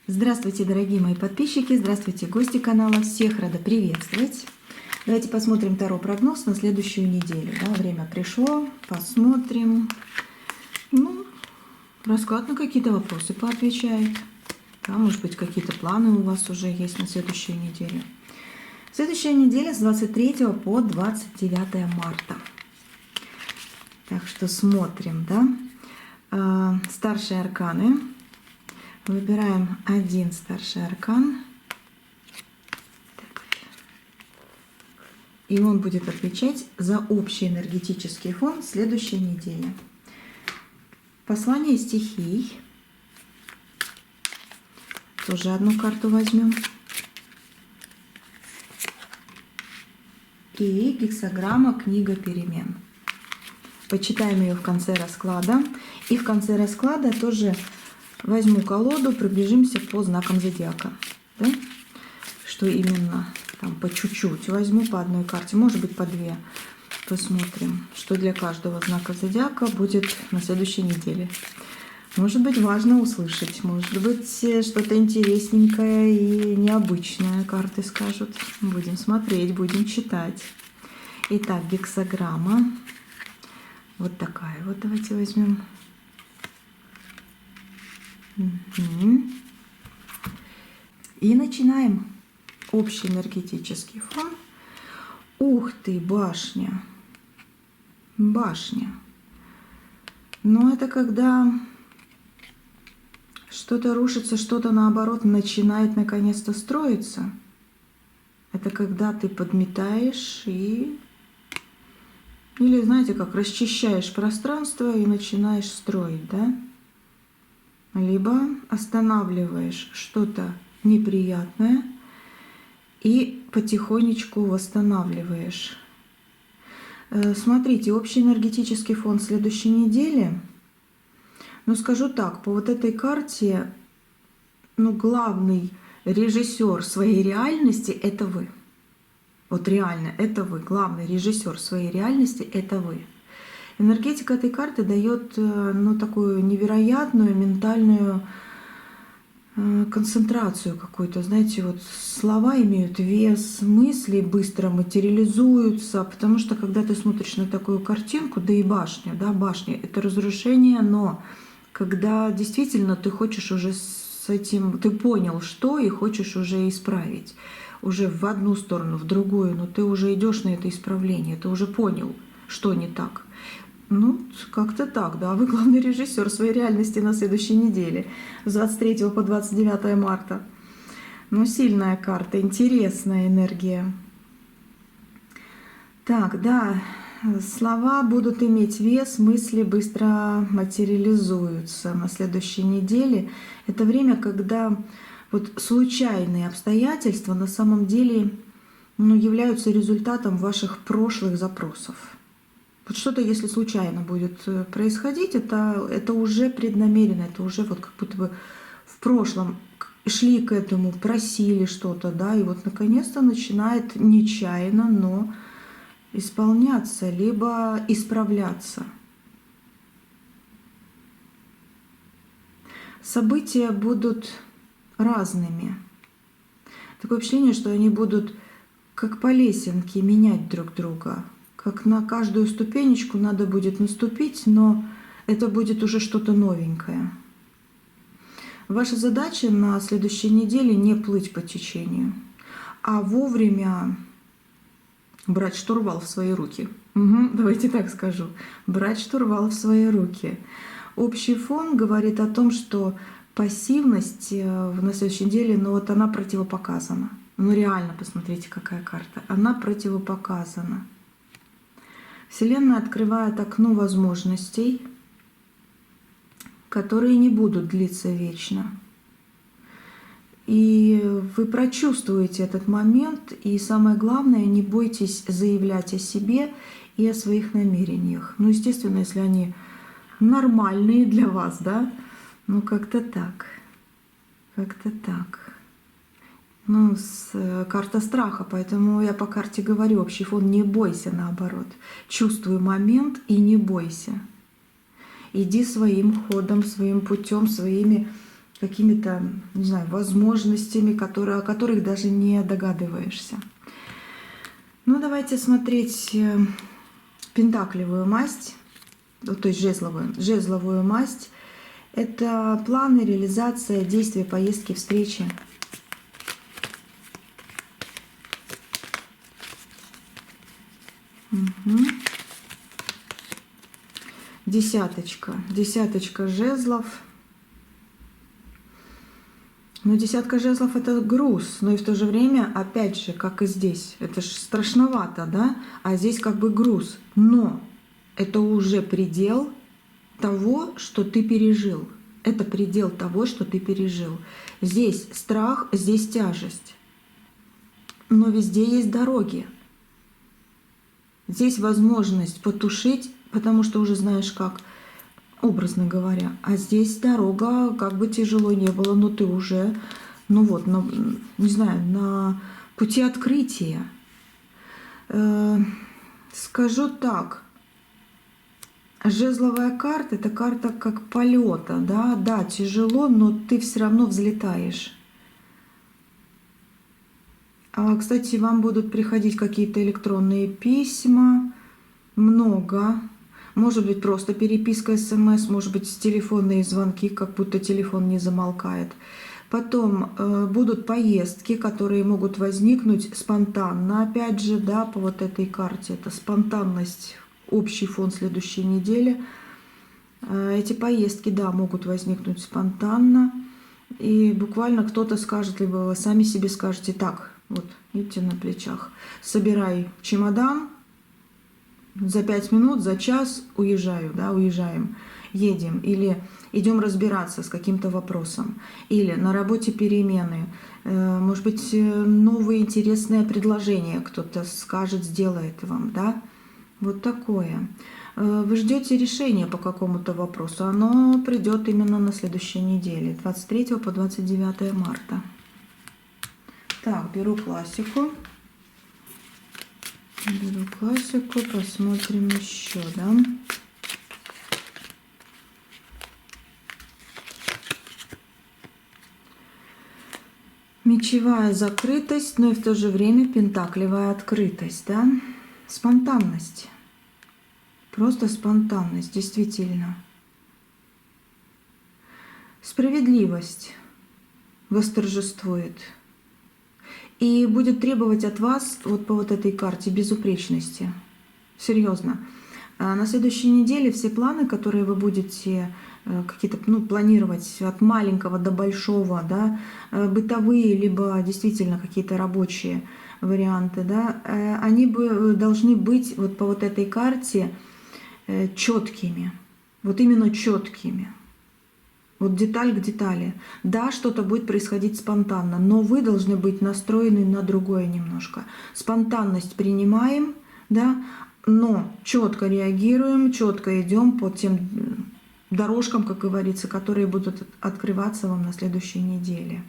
Здравствуйте, дорогие мои подписчики, здравствуйте, гости канала, всех рада приветствовать. Давайте посмотрим Таро-прогноз на следующую неделю. Да, время пришло, посмотрим. Расклад на какие-то вопросы поотвечает. Да, может быть, какие-то планы у вас уже есть на следующую неделю. Следующая неделя с 23 по 29 марта. Так что смотрим, да. Старшие арканы. Выбираем один старший аркан. И он будет отвечать за общий энергетический фон следующей недели. Послание стихий. Тоже одну карту возьмем. И гексаграмма «Книга перемен». Почитаем ее в конце расклада. И в конце расклада тоже возьму колоду, пробежимся по знакам зодиака. Да? Что именно? Там по чуть-чуть. Возьму по одной карте, может быть, по две. Посмотрим, что для каждого знака зодиака будет на следующей неделе. Может быть, важно услышать. Может быть, что-то интересненькое и необычное карты скажут. Будем смотреть, будем читать. Итак, гексаграмма. Вот такая вот давайте возьмем. И начинаем. Общий энергетический фон. Ух ты, башня. Башня. Но это когда что-то рушится, что-то наоборот начинает наконец-то строиться. Это когда ты подметаешь и... Или, знаете, как расчищаешь пространство и начинаешь строить, да? Либо останавливаешь что-то неприятное и потихонечку восстанавливаешь. Смотрите, общий энергетический фон следующей недели. Ну, скажу так, по вот этой карте, главный режиссер своей реальности – это вы. Вот реально, это вы. Главный режиссер своей реальности – это вы. Энергетика этой карты дает такую невероятную ментальную концентрацию какую-то. Знаете, вот слова имеют вес, мысли быстро материализуются, потому что когда ты смотришь на такую картинку, да и башня, да, башня – это разрушение, но когда действительно ты хочешь уже с этим, ты понял, что, и хочешь уже исправить, уже в одну сторону, в другую, но ты уже идешь на это исправление, ты уже понял, что не так. Как-то так, да. Вы главный режиссер своей реальности на следующей неделе, с 23 по 29 марта. Сильная карта, интересная энергия. Так, да, слова будут иметь вес, мысли быстро материализуются на следующей неделе. Это время, когда вот случайные обстоятельства на самом деле являются результатом ваших прошлых запросов. Вот что-то, если случайно будет происходить, это уже преднамеренно, это уже вот как будто бы в прошлом шли к этому, просили что-то, да, и вот наконец-то начинает нечаянно, но исполняться, либо исправляться. События будут разными. Такое впечатление, что они будут как по лесенке менять друг друга. Как на каждую ступенечку надо будет наступить, но это будет уже что-то новенькое. Ваша задача на следующей неделе не плыть по течению, а вовремя брать штурвал в свои руки. Давайте так скажу. Брать штурвал в свои руки. Общий фон говорит о том, что пассивность на следующей неделе, она противопоказана. Реально, посмотрите, какая карта. Она противопоказана. Вселенная открывает окно возможностей, которые не будут длиться вечно. И вы прочувствуете этот момент, и самое главное, не бойтесь заявлять о себе и о своих намерениях. Естественно, если они нормальные для вас, да, как-то так. Как-то так. Карта страха, поэтому я по карте говорю, общий фон не бойся, наоборот. Чувствуй момент и не бойся. Иди своим ходом, своим путем, своими какими-то, не знаю, возможностями, о которых даже не догадываешься. Ну, давайте смотреть пентаклевую масть, то есть жезловую масть. Это планы, реализация, действия, поездки, встречи. Угу. Десяточка. Десяточка жезлов. Но десятка жезлов — это груз, но и в то же время, опять же, как и здесь, это же страшновато, да? А здесь как бы груз. Но это уже предел того, что ты пережил. Это предел того, что ты пережил. Здесь страх, здесь тяжесть. Но везде есть дороги. Здесь возможность потушить, потому что уже знаешь как, образно говоря. А здесь дорога, как бы тяжело не было, но ты уже, ну вот, не знаю, на пути открытия. Скажу так. Жезловая карта — это карта как полета, да, да, тяжело, но ты все равно взлетаешь. Кстати, вам будут приходить какие-то электронные письма, много. Может быть, просто переписка, СМС, может быть, телефонные звонки, как будто телефон не замолкает. Потом будут поездки, которые могут возникнуть спонтанно. Опять же, да, по вот этой карте, это спонтанность, общий фон следующей недели. Эти поездки, да, могут возникнуть спонтанно. И буквально кто-то скажет, либо вы сами себе скажете: так, вот, видите, на плечах, собирай чемодан, за 5 минут, за час уезжаю, да, уезжаем, едем. Или идем разбираться с каким-то вопросом. Или на работе перемены. Может быть, новые интересные предложения кто-то скажет, сделает вам, да. Вот такое. Вы ждете решения по какому-то вопросу. Оно придет именно на следующей неделе, 23 по 29 марта. Так, беру классику. Беру классику, посмотрим еще, да. Мечевая закрытость, но и в то же время пентаклевая открытость, да. Спонтанность. Просто спонтанность, действительно. Справедливость восторжествует. И будет требовать от вас вот по вот этой карте безупречности. Серьезно. На следующей неделе все планы, которые вы будете какие-то, ну, планировать от маленького до большого, да, бытовые, либо действительно какие-то рабочие варианты, да, они должны быть вот по вот этой карте четкими. Вот именно четкими. Вот деталь к детали. Да, что-то будет происходить спонтанно, но вы должны быть настроены на другое немножко. Спонтанность принимаем, да, но четко реагируем, четко идем по тем дорожкам, как говорится, которые будут открываться вам на следующей неделе.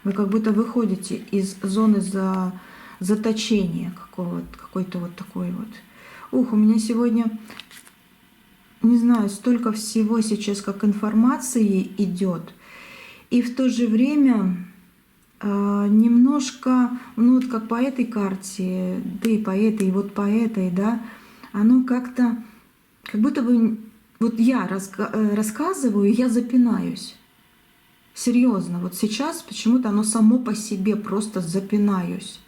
Вы как будто выходите из зоны заточения какой-то вот такой вот. Ух, у меня сегодня... Не знаю, столько всего сейчас, как информации идет. И в то же время немножко, ну вот как по этой карте, да и по этой, и вот по этой, да, оно как-то, как будто бы, вот я рассказываю, я запинаюсь. Серьезно, вот сейчас почему-то оно само по себе просто запинаюсь.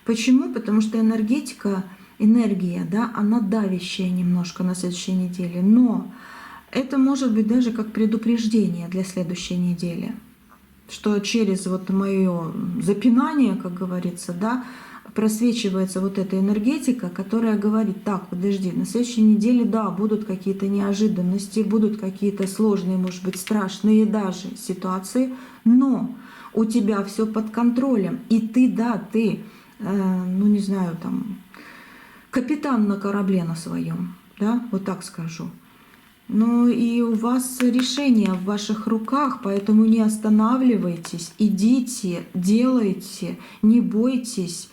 Почему? Потому что энергия, да, она давящая немножко на следующей неделе, но это может быть даже как предупреждение для следующей недели, что через вот мое запинание, как говорится, да, просвечивается вот эта энергетика, которая говорит: так, подожди, на следующей неделе, да, будут какие-то неожиданности, будут какие-то сложные, может быть, страшные даже ситуации, но у тебя все под контролем, и ты, ну не знаю, там, капитан на корабле на своем, да, вот так скажу. Ну и у вас решение в ваших руках, поэтому не останавливайтесь, идите, делайте, не бойтесь,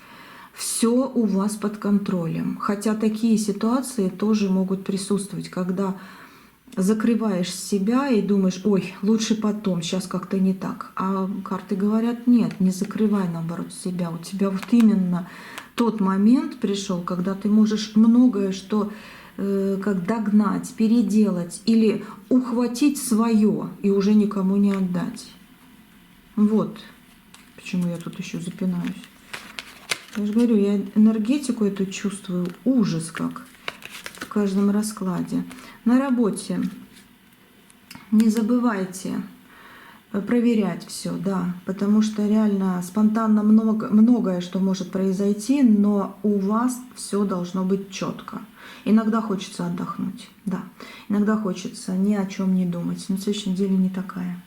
все у вас под контролем. Хотя такие ситуации тоже могут присутствовать, когда закрываешь себя и думаешь, ой, лучше потом, сейчас как-то не так. А карты говорят, нет, не закрывай, наоборот, себя. У тебя вот именно тот момент пришел, когда ты можешь многое, что как догнать, переделать или ухватить свое и уже никому не отдать. Вот почему я тут еще запинаюсь. Я же говорю, я энергетику эту чувствую, ужас как в каждом раскладе. На работе не забывайте проверять все, да, потому что реально спонтанно многое, что может произойти, но у вас все должно быть четко. Иногда хочется отдохнуть, да, иногда хочется ни о чем не думать, но на следующей неделе не такая.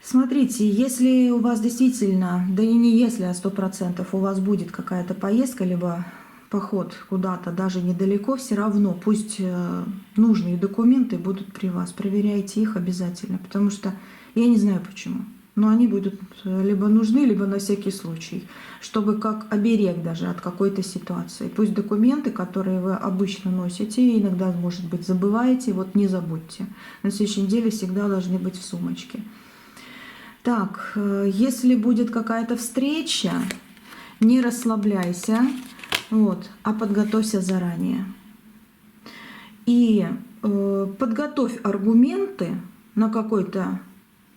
Смотрите, если у вас действительно, да и не если, а 100% у вас будет какая-то поездка, либо поход куда-то, даже недалеко, все равно пусть нужные документы будут при вас, проверяйте их обязательно, потому что я не знаю почему, но они будут либо нужны, либо на всякий случай, чтобы как оберег даже от какой-то ситуации. Пусть документы, которые вы обычно носите, иногда, может быть, забываете, вот не забудьте. На следующей неделе всегда должны быть в сумочке. Так, если будет какая-то встреча, не расслабляйся, вот, а подготовься заранее. И подготовь аргументы на какой-то,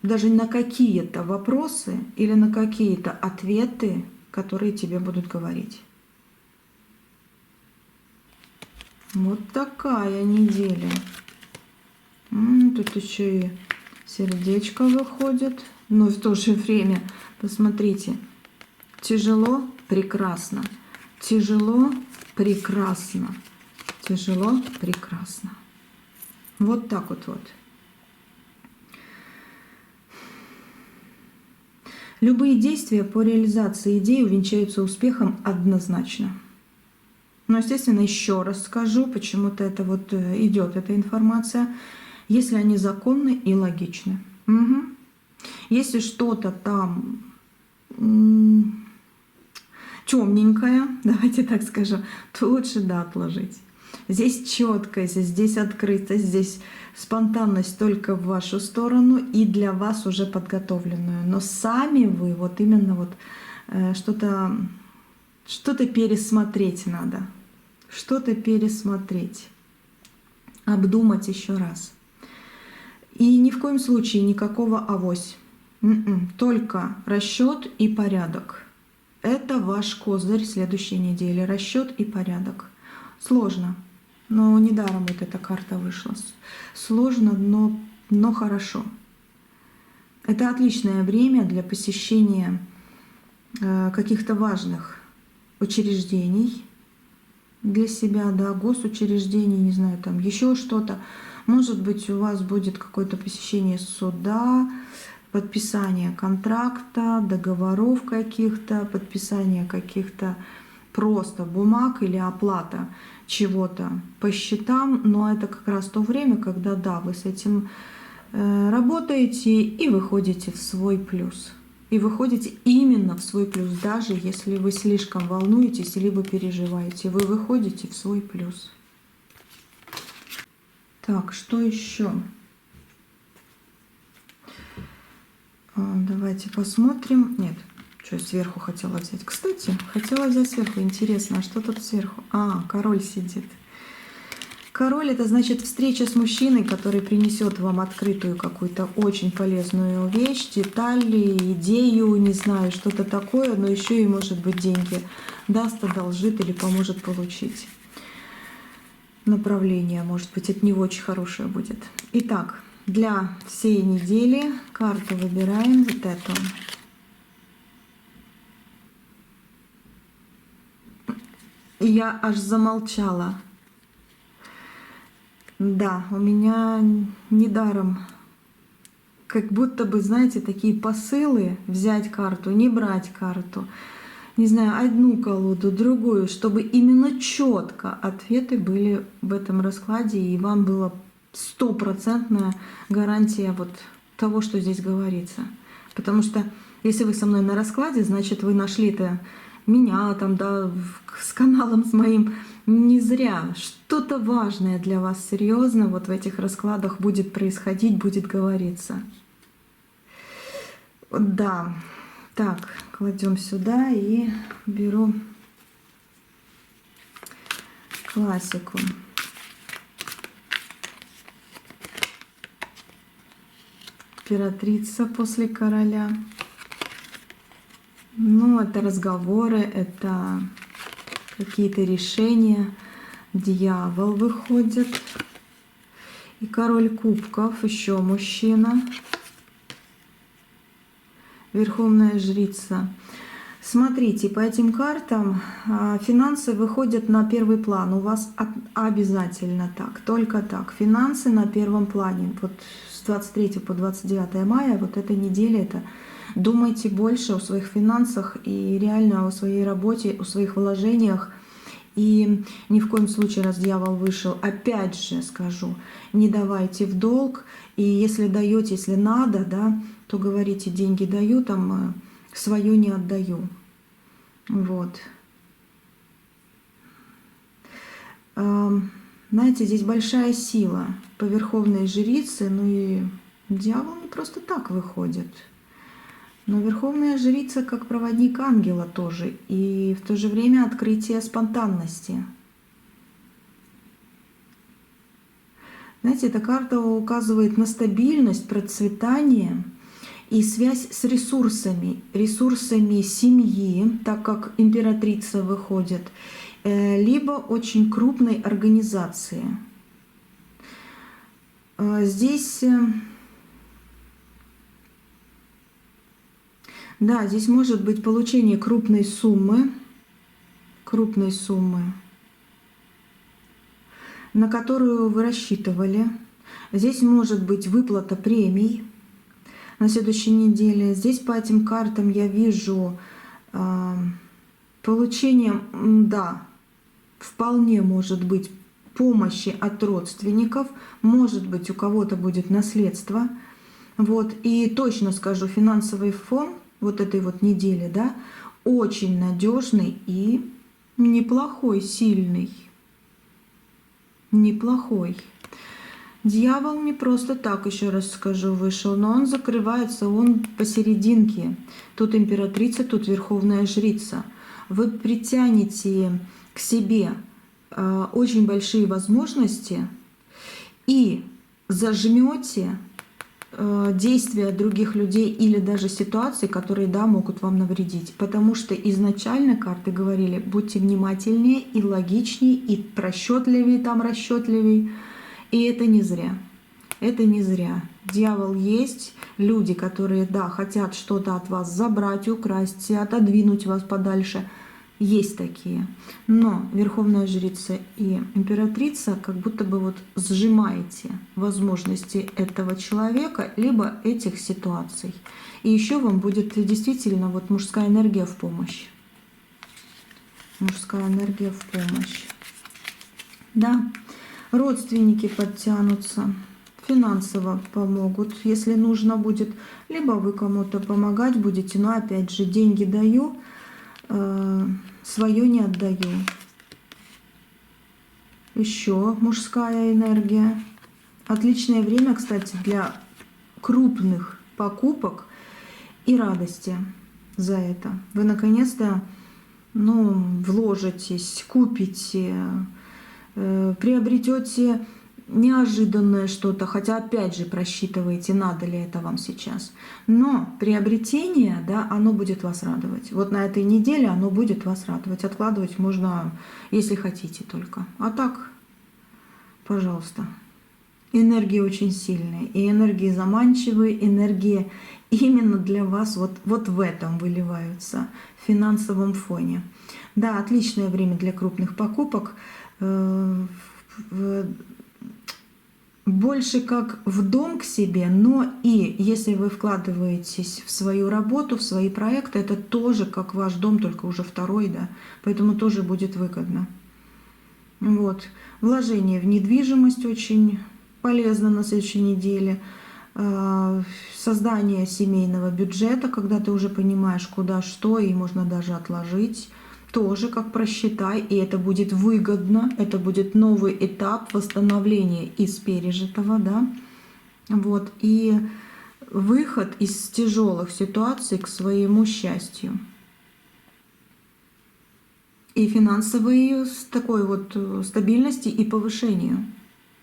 даже на какие-то вопросы или на какие-то ответы, которые тебе будут говорить. Вот такая неделя. Тут еще и сердечко выходит. Но в то же время, посмотрите, тяжело, прекрасно, тяжело, прекрасно, тяжело, прекрасно. Вот так вот. Любые действия по реализации идеи увенчаются успехом однозначно. Но, естественно, еще раз скажу, почему-то это вот идет эта информация, если они законны и логичны. Если что-то там темненькое, давайте так скажу, то лучше отложить. Здесь четкость, здесь открытость, здесь спонтанность только в вашу сторону и для вас уже подготовленную. Но сами вы вот именно вот что-то пересмотреть надо. Что-то пересмотреть. Обдумать еще раз. И ни в коем случае никакого авось. Только расчет и порядок. Это ваш козырь следующей недели. Расчет и порядок. Сложно, но недаром вот эта карта вышла. Сложно, но хорошо. Это отличное время для посещения каких-то важных учреждений для себя, да, госучреждений, не знаю, там еще что-то. Может быть, у вас будет какое-то посещение суда, подписание контракта, договоров каких-то, подписание каких-то просто бумаг или оплата чего-то по счетам. Но это как раз то время, когда, да, вы с этим работаете и выходите в свой плюс. И выходите именно в свой плюс, даже если вы слишком волнуетесь либо переживаете. Вы выходите в свой плюс. Так, что еще? Давайте посмотрим. Нет, что я сверху хотела взять. Кстати, хотела взять сверху. Интересно, а что тут сверху? Король сидит. Король — это значит встреча с мужчиной, который принесет вам открытую какую-то очень полезную вещь, деталь, идею, не знаю, что-то такое, но еще и, может быть, деньги даст, одолжит или поможет получить. Направление, может быть, от него очень хорошее будет. Итак, для всей недели карту выбираем вот эту. Я аж замолчала. Да, у меня недаром, как будто бы, знаете, такие посылы: взять карту, не брать карту, не знаю, одну колоду, другую, чтобы именно четко ответы были в этом раскладе, и вам была стопроцентная гарантия вот того, что здесь говорится. Потому что если вы со мной на раскладе, значит, вы нашли-то меня там, да, с каналом с моим, Не зря. Что-то важное для вас серьезно вот в этих раскладах будет происходить, будет говориться. Да. Так, кладем сюда и беру классику. Императрица после короля. Ну, это разговоры, это какие-то решения. Дьявол выходит. И король кубков, еще мужчина. Верховная жрица. Смотрите, по этим картам финансы выходят на первый план. У вас обязательно так, только так. Финансы на первом плане. Вот с 23 по 29 мая, вот эта неделя, это думайте больше о своих финансах и реально о своей работе, о своих вложениях. И ни в коем случае, раз дьявол вышел, опять же скажу, не давайте в долг. И если даете, если надо, да, то говорите, деньги даю, там свое не отдаю. Вот. Знаете, здесь большая сила по верховной жрице, ну и дьявол не просто так выходит. Но верховная жрица как проводник ангела тоже. И в то же время открытие спонтанности. Знаете, эта карта указывает на стабильность, процветание и связь с ресурсами. Ресурсами семьи, так как императрица выходит, либо очень крупной организации. Здесь... Да, здесь может быть получение крупной суммы, на которую вы рассчитывали. Здесь может быть выплата премий на следующей неделе. Здесь по этим картам я вижу получение, да, вполне может быть помощи от родственников, может быть у кого-то будет наследство. Вот. И точно скажу, финансовый фон вот этой вот недели, да, очень надежный и неплохой, сильный. Неплохой. Дьявол не просто так, еще раз скажу, вышел, но он закрывается, он посерединке. Тут императрица, тут верховная жрица. Вы притянете к себе очень большие возможности и зажмете действия других людей или даже ситуаций, которые, да, могут вам навредить. Потому что изначально карты говорили, будьте внимательнее и логичнее, и просчетливее, там расчетливее. И это не зря. Это не зря. Дьявол есть, люди, которые, да, хотят что-то от вас забрать, украсть, отодвинуть вас подальше. Есть такие. Но Верховная Жрица и Императрица как будто бы вот сжимаете возможности этого человека, либо этих ситуаций. И еще вам будет действительно вот мужская энергия в помощь. Мужская энергия в помощь. Да, родственники подтянутся, финансово помогут, если нужно будет. Либо вы кому-то помогать будете, но опять же, деньги даю, свое не отдаю. Еще мужская энергия. Отличное время, кстати, для крупных покупок и радости за это. Вы наконец-то, ну, вложитесь, купите, приобретете неожиданное что-то, хотя опять же просчитываете, надо ли это вам сейчас. Но приобретение, да, оно будет вас радовать. Вот на этой неделе оно будет вас радовать. Откладывать можно, если хотите только. А так, пожалуйста. Энергии очень сильные. И энергии заманчивые, энергии именно для вас вот в этом выливаются, в финансовом фоне. Да, отличное время для крупных покупок. Больше как в дом к себе, но и если вы вкладываетесь в свою работу, в свои проекты, это тоже как ваш дом, только уже второй, да, поэтому тоже будет выгодно. Вот. Вложение в недвижимость очень полезно на следующей неделе. Создание семейного бюджета, когда ты уже понимаешь, куда что, и можно даже отложить. тоже как просчитай, и это будет выгодно, это будет новый этап восстановления из пережитого, да, вот, и выход из тяжелых ситуаций к своему счастью. И финансовой такой вот стабильности и повышению,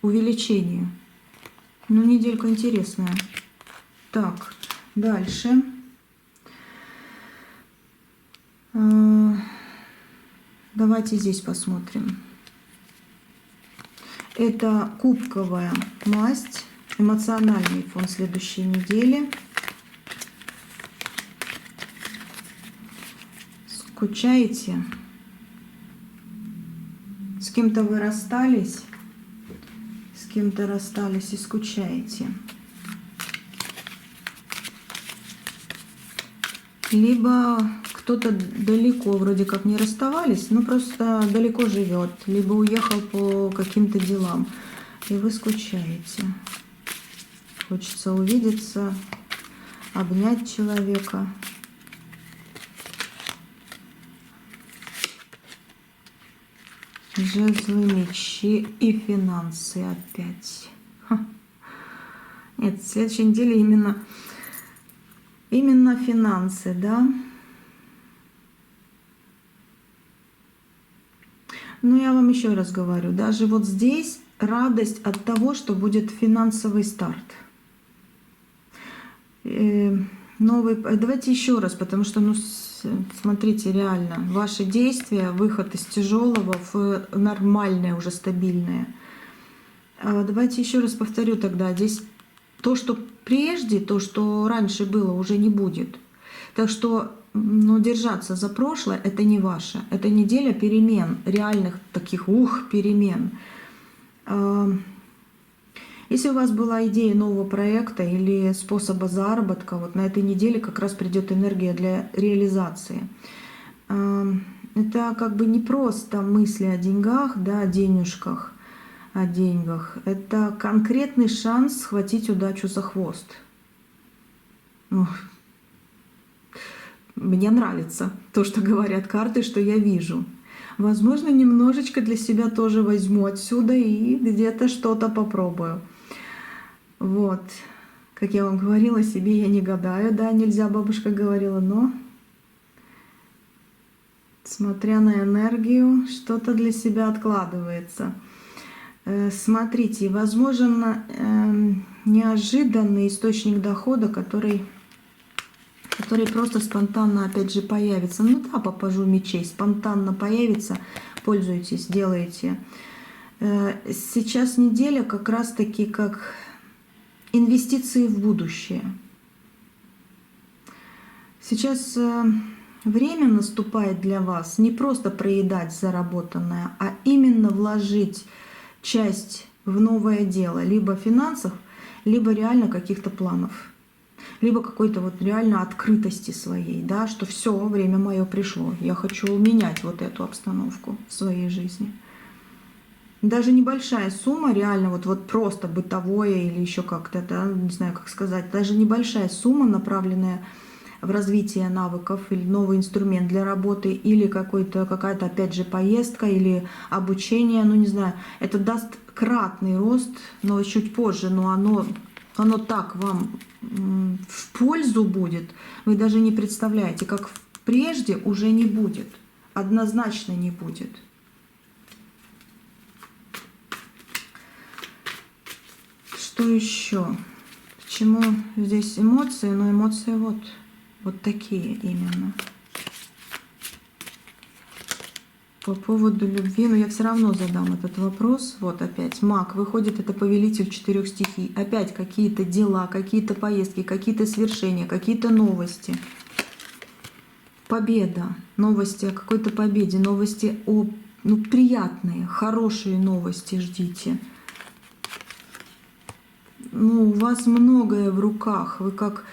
увеличению. Ну, неделька интересная. Так, дальше. Давайте здесь посмотрим. Это кубковая масть, эмоциональный фон следующей недели. Скучаете? С кем-то вы расстались? С кем-то расстались и скучаете? Либо кто-то далеко, вроде как не расставались, но просто далеко живет, либо уехал по каким-то делам, и вы скучаете. Хочется увидеться, обнять человека. Жезлы, мечи и финансы опять. Ха. Нет, в следующей неделе именно финансы, да. Но я вам еще раз говорю, даже вот здесь радость от того, что будет финансовый старт. Новый, давайте еще раз, потому что, ну, смотрите, реально, ваши действия, выход из тяжелого в нормальное, уже стабильное. Давайте еще раз повторю тогда, здесь то, что прежде, то, что раньше было, уже не будет. Так что, ну, держаться за прошлое — это не ваше. Это неделя перемен, реальных таких, перемен. Если у вас была идея нового проекта или способа заработка, вот на этой неделе как раз придет энергия для реализации. Это как бы не просто мысли о деньгах, да, о денежках, о деньгах. Это конкретный шанс схватить удачу за хвост. Мне нравится то, что говорят карты, что я вижу. Возможно, немножечко для себя тоже возьму отсюда и где-то что-то попробую. Вот. Как я вам говорила, себе я не гадаю, да, нельзя, бабушка говорила, но смотря на энергию, что-то для себя откладывается. Смотрите, возможно, неожиданный источник дохода, который просто спонтанно, опять же, появится. Ну да, по пажу мечей спонтанно появится, пользуйтесь, делайте. Сейчас неделя как раз-таки как инвестиции в будущее. Сейчас время наступает для вас не просто проедать заработанное, а именно вложить часть в новое дело, либо финансов, либо реально каких-то планов. Либо какой-то вот реально открытости своей, да, что все, время мое пришло, я хочу менять вот эту обстановку в своей жизни. Даже небольшая сумма, реально вот просто бытовое или еще как-то, да, не знаю, как сказать, даже небольшая сумма, направленная в развитие навыков или новый инструмент для работы, или какая-то, опять же, поездка или обучение, ну не знаю, это даст кратный рост, но чуть позже, но оно так вам в пользу будет, вы даже не представляете, как прежде уже не будет, однозначно не будет. Что еще? Почему здесь эмоции? Но эмоции вот такие именно. По поводу любви, но я все равно задам этот вопрос. Вот опять маг выходит, это повелитель 4 стихий. Опять какие-то дела, какие-то поездки, какие-то свершения, какие-то новости. Победа, новости о какой-то победе, новости о приятные, хорошие новости ждите. Ну, у вас многое в руках, вы как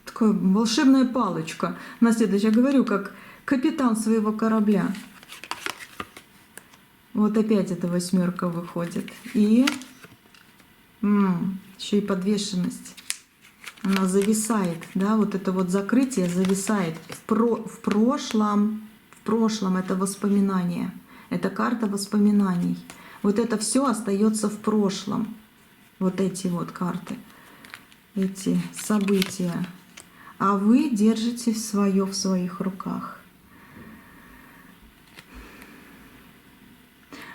такая волшебная палочка. Я говорю, как капитан своего корабля. Вот опять эта 8 выходит. И еще и подвешенность. Она зависает, да, вот это вот закрытие зависает в прошлом, это воспоминания. Это карта воспоминаний. Вот это все остается в прошлом. Вот эти вот карты, эти события. А вы держите свое в своих руках.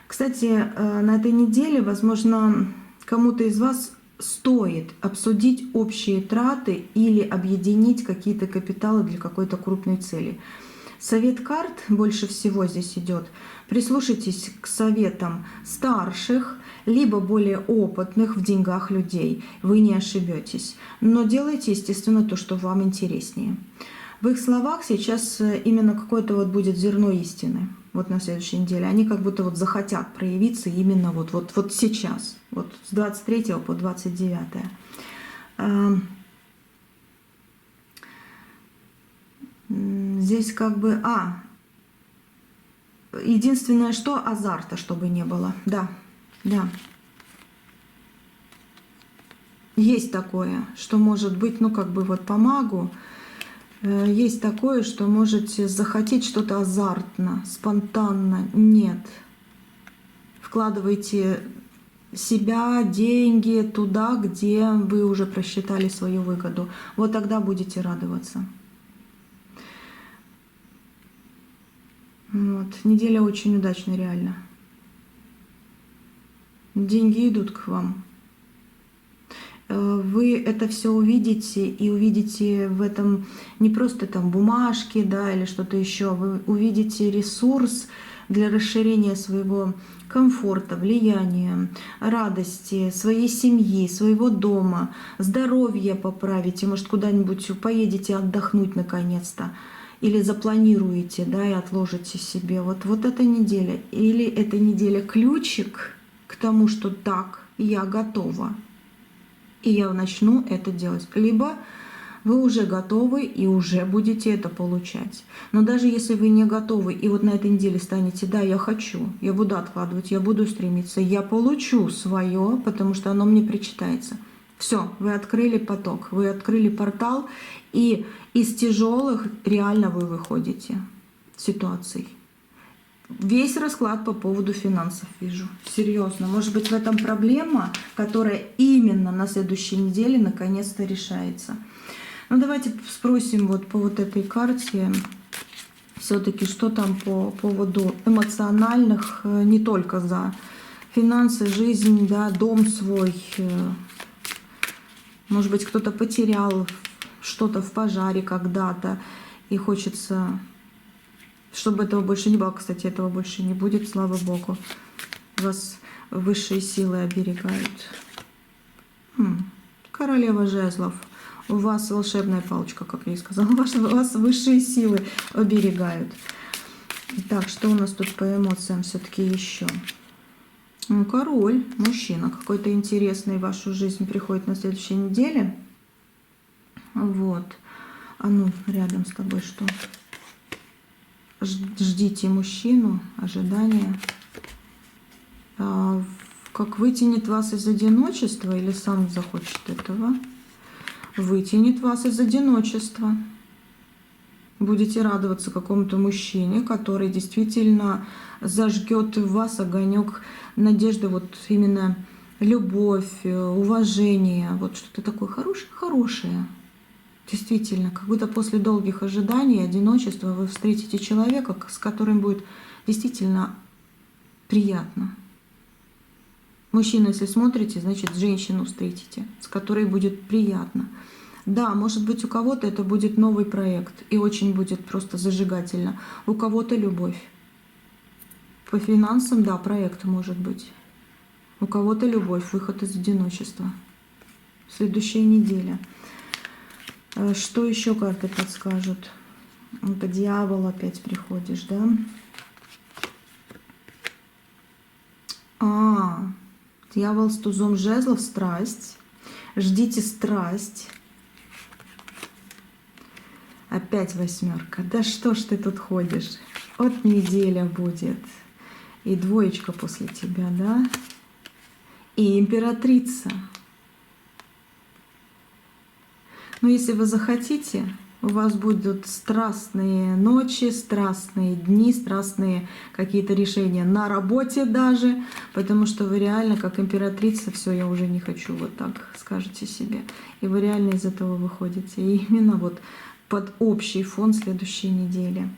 Кстати, на этой неделе, возможно, кому-то из вас стоит обсудить общие траты или объединить какие-то капиталы для какой-то крупной цели. Совет карт больше всего здесь идет. Прислушайтесь к советам старших, либо более опытных в деньгах людей. Вы не ошибетесь. Но делайте, естественно, то, что вам интереснее. В их словах сейчас именно какое-то вот будет зерно истины. Вот на следующей неделе. Они как будто вот захотят проявиться именно вот сейчас. Вот с 23 по 29. Здесь как бы... единственное, что азарта, чтобы не было. Да. Есть такое, что может быть, ну как бы вот по магу, есть такое, что можете захотеть что-то азартно, спонтанно. Нет. Вкладывайте себя, деньги туда, где вы уже просчитали свою выгоду. Вот тогда будете радоваться. Вот. Неделя очень удачная, реально. Деньги идут к вам. Вы это все увидите, и увидите в этом не просто там бумажки, да, или что-то еще. Вы увидите ресурс для расширения своего комфорта, влияния, радости, своей семьи, своего дома, здоровье поправите, может, куда-нибудь поедете отдохнуть наконец-то. Или запланируете, да, и отложите себе. Вот эта неделя. Или эта неделя ключик к тому, что так, я готова. И я начну это делать. Либо вы уже готовы и уже будете это получать. Но даже если вы не готовы, и вот на этой неделе станете, да, я хочу, я буду откладывать, я буду стремиться, я получу свое, потому что оно мне причитается. Все, вы открыли поток, вы открыли портал, и из тяжелых реально вы выходите ситуаций. Весь расклад по поводу финансов вижу. Серьезно. Может быть, в этом проблема, которая именно на следующей неделе наконец-то решается. Ну, давайте спросим вот по вот этой карте, все-таки, что там по поводу эмоциональных, не только за финансы, жизнь, да, дом свой. Может быть, кто-то потерял что-то в пожаре когда-то и хочется... Чтобы этого больше не было. Кстати, этого больше не будет, слава Богу. Вас высшие силы оберегают. Королева жезлов. У вас волшебная палочка, как я и сказала. Вас высшие силы оберегают. Так, что у нас тут по эмоциям все-таки еще? Ну, король, мужчина. Какой-то интересный в вашу жизнь приходит на следующей неделе. Вот. А ну, рядом с тобой что? Ждите мужчину, ожидания. Как вытянет вас из одиночества или сам захочет этого? Вытянет вас из одиночества. Будете радоваться какому-то мужчине, который действительно зажгет в вас огонек надежды, вот именно любовь, уважение, вот что-то такое хорошее. Действительно, как будто после долгих ожиданий, одиночества вы встретите человека, с которым будет действительно приятно. Мужчина, если смотрите, значит, женщину встретите, с которой будет приятно. Да, может быть, у кого-то это будет новый проект, и очень будет просто зажигательно. У кого-то любовь. По финансам, да, проект может быть. У кого-то любовь, выход из одиночества. Следующая неделя. Что еще карты подскажут? Это дьявол опять приходишь, да? Дьявол с тузом жезлов, страсть. Ждите страсть. Опять восьмерка. Да что ж ты тут ходишь? Вот неделя будет. И двоечка после тебя, да? И императрица. Но если вы захотите, У вас будут страстные ночи, страстные дни, страстные какие-то решения на работе даже, потому что вы реально, как императрица, все, я уже не хочу, вот так скажете себе. И вы реально из этого выходите. И именно вот под общий фон следующей недели.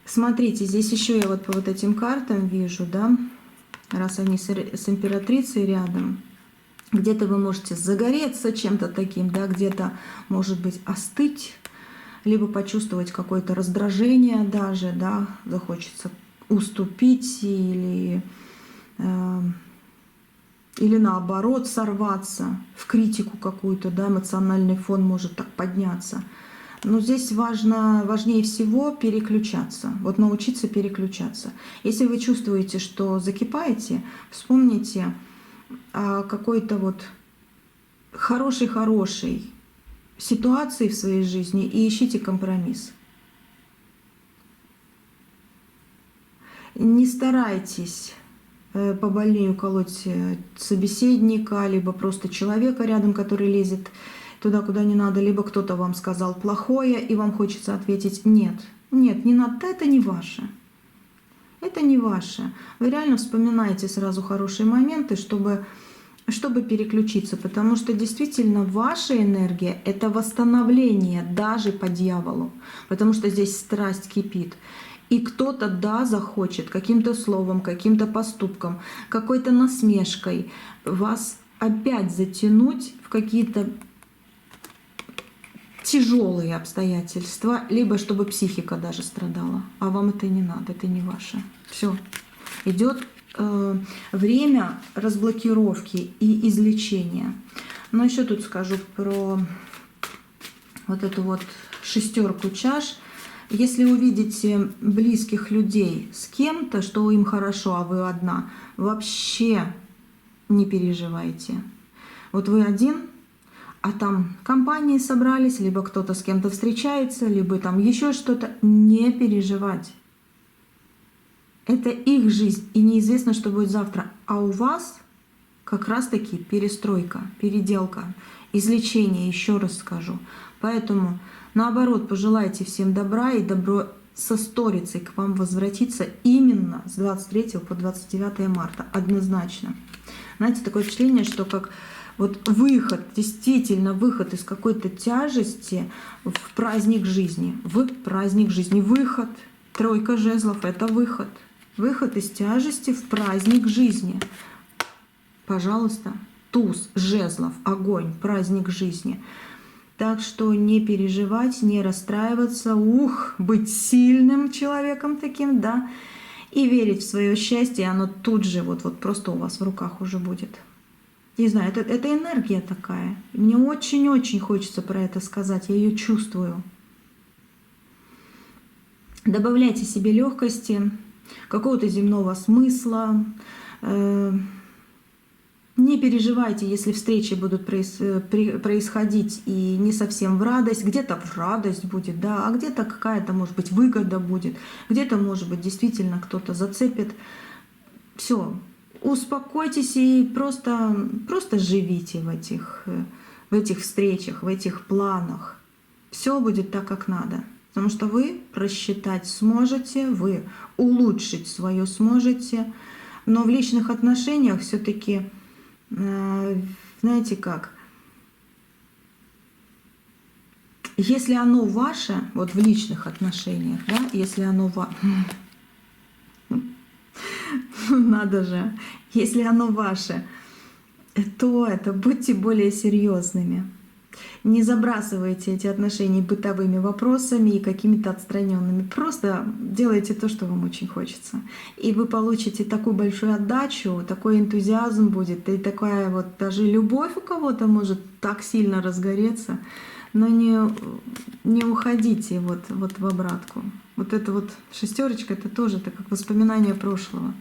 Смотрите, здесь еще я вот по вот этим картам вижу, да, раз они с императрицей рядом. Где-то вы можете загореться чем-то таким, да, где-то, может быть, остыть, либо почувствовать какое-то раздражение даже, да, захочется уступить или наоборот сорваться в критику какую-то, да, эмоциональный фон может так подняться. Но здесь важнее всего переключаться, вот научиться переключаться. Если вы чувствуете, что закипаете, вспомните какой-то вот хорошей ситуации в своей жизни и ищите компромисс. Не старайтесь побольнее уколоть собеседника, либо просто человека рядом, который лезет туда, куда не надо, либо кто-то вам сказал плохое, и вам хочется ответить «нет». Нет, не надо, это не ваше. Это не ваше. Вы реально вспоминаете сразу хорошие моменты, чтобы переключиться, потому что действительно ваша энергия — это восстановление даже по дьяволу, потому что здесь страсть кипит. И кто-то, да, захочет каким-то словом, каким-то поступком, какой-то насмешкой вас опять затянуть в какие-то тяжелые обстоятельства, либо чтобы психика даже страдала. А вам это не надо, это не ваше. Все. Идет время разблокировки и излечения. Но еще тут скажу про вот эту вот шестерку чаш. Если увидите близких людей с кем-то, что им хорошо, а вы одна, вообще не переживайте. Вот вы один, а там компании собрались, либо кто-то с кем-то встречается, либо там еще что-то. Не переживать. Это их жизнь, и неизвестно, что будет завтра. А у вас как раз-таки перестройка, переделка, излечение, еще раз скажу. Поэтому, наоборот, пожелайте всем добра, и добро со сторицей к вам возвратится именно с 23 по 29 марта, однозначно. Знаете, такое впечатление, что как вот выход, действительно выход из какой-то тяжести в праздник жизни. В праздник жизни. Выход. Тройка жезлов — это выход. Выход из тяжести в праздник жизни. Пожалуйста, туз жезлов, огонь, праздник жизни. Так что не переживать, не расстраиваться, быть сильным человеком таким, да, и верить в свое счастье, оно тут же вот просто у вас в руках уже будет. Не знаю, это энергия такая. Мне очень-очень хочется про это сказать, я ее чувствую. Добавляйте себе легкости, какого-то земного смысла. Не переживайте, если встречи будут происходить и не совсем в радость. Где-то в радость будет, да, а где-то какая-то, может быть, выгода будет. Где-то, может быть, действительно кто-то зацепит. Все. Успокойтесь и просто живите в этих встречах, в этих планах. Все будет так, как надо. Потому что вы просчитать сможете, вы улучшить свое сможете. Но в личных отношениях все-таки, знаете как, если оно ваше, вот в личных отношениях, да, если оно ваше, надо же, если оно ваше, то будьте более серьезными. Не забрасывайте эти отношения бытовыми вопросами и какими-то отстраненными. Просто делайте то, что вам очень хочется. И вы получите такую большую отдачу, такой энтузиазм будет, и такая вот даже любовь у кого-то может так сильно разгореться. Но не уходите вот в обратку. Вот эта вот шестерочка, это тоже так, как воспоминание прошлого.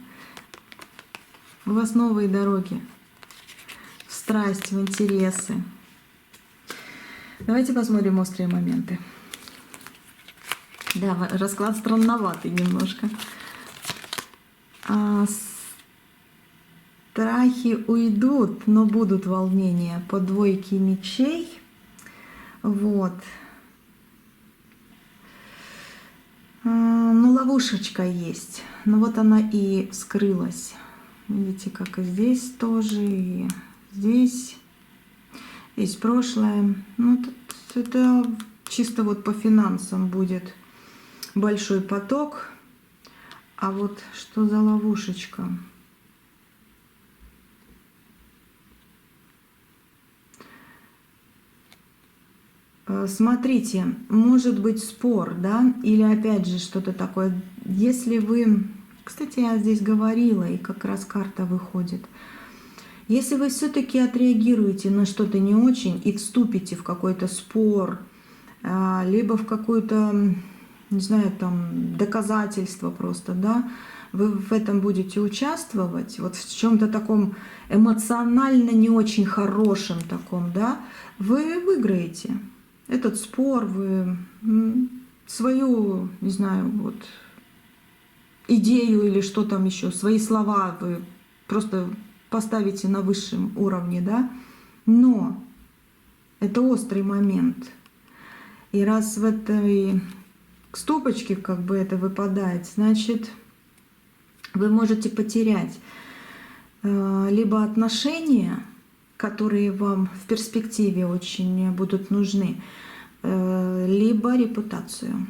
У вас новые дороги, в страсть, в интересы. Давайте посмотрим острые моменты. Да, расклад странноватый немножко. Страхи уйдут, но будут волнения по двойке мечей. Вот. Ну, ловушечка есть. Но вот она и скрылась. Видите, как и здесь тоже, и здесь. Здесь прошлое. Ну, тут это чисто вот по финансам будет большой поток. А вот что за ловушечка? Смотрите, может быть спор, да, или опять же что-то такое. Если вы, кстати, я здесь говорила, и как раз карта выходит. Если вы все-таки отреагируете на что-то не очень и вступите в какой-то спор, либо в какое-то, не знаю, там, доказательство просто, да, вы в этом будете участвовать, вот в чем-то таком эмоционально не очень хорошем таком, да, вы выиграете этот спор, вы свою, не знаю, вот идею или что там еще, свои слова вы просто поставите на высшем уровне, да, но это острый момент. И раз в этой стопочке как бы это выпадает, значит, вы можете потерять либо отношения, которые вам в перспективе очень будут нужны, либо репутацию.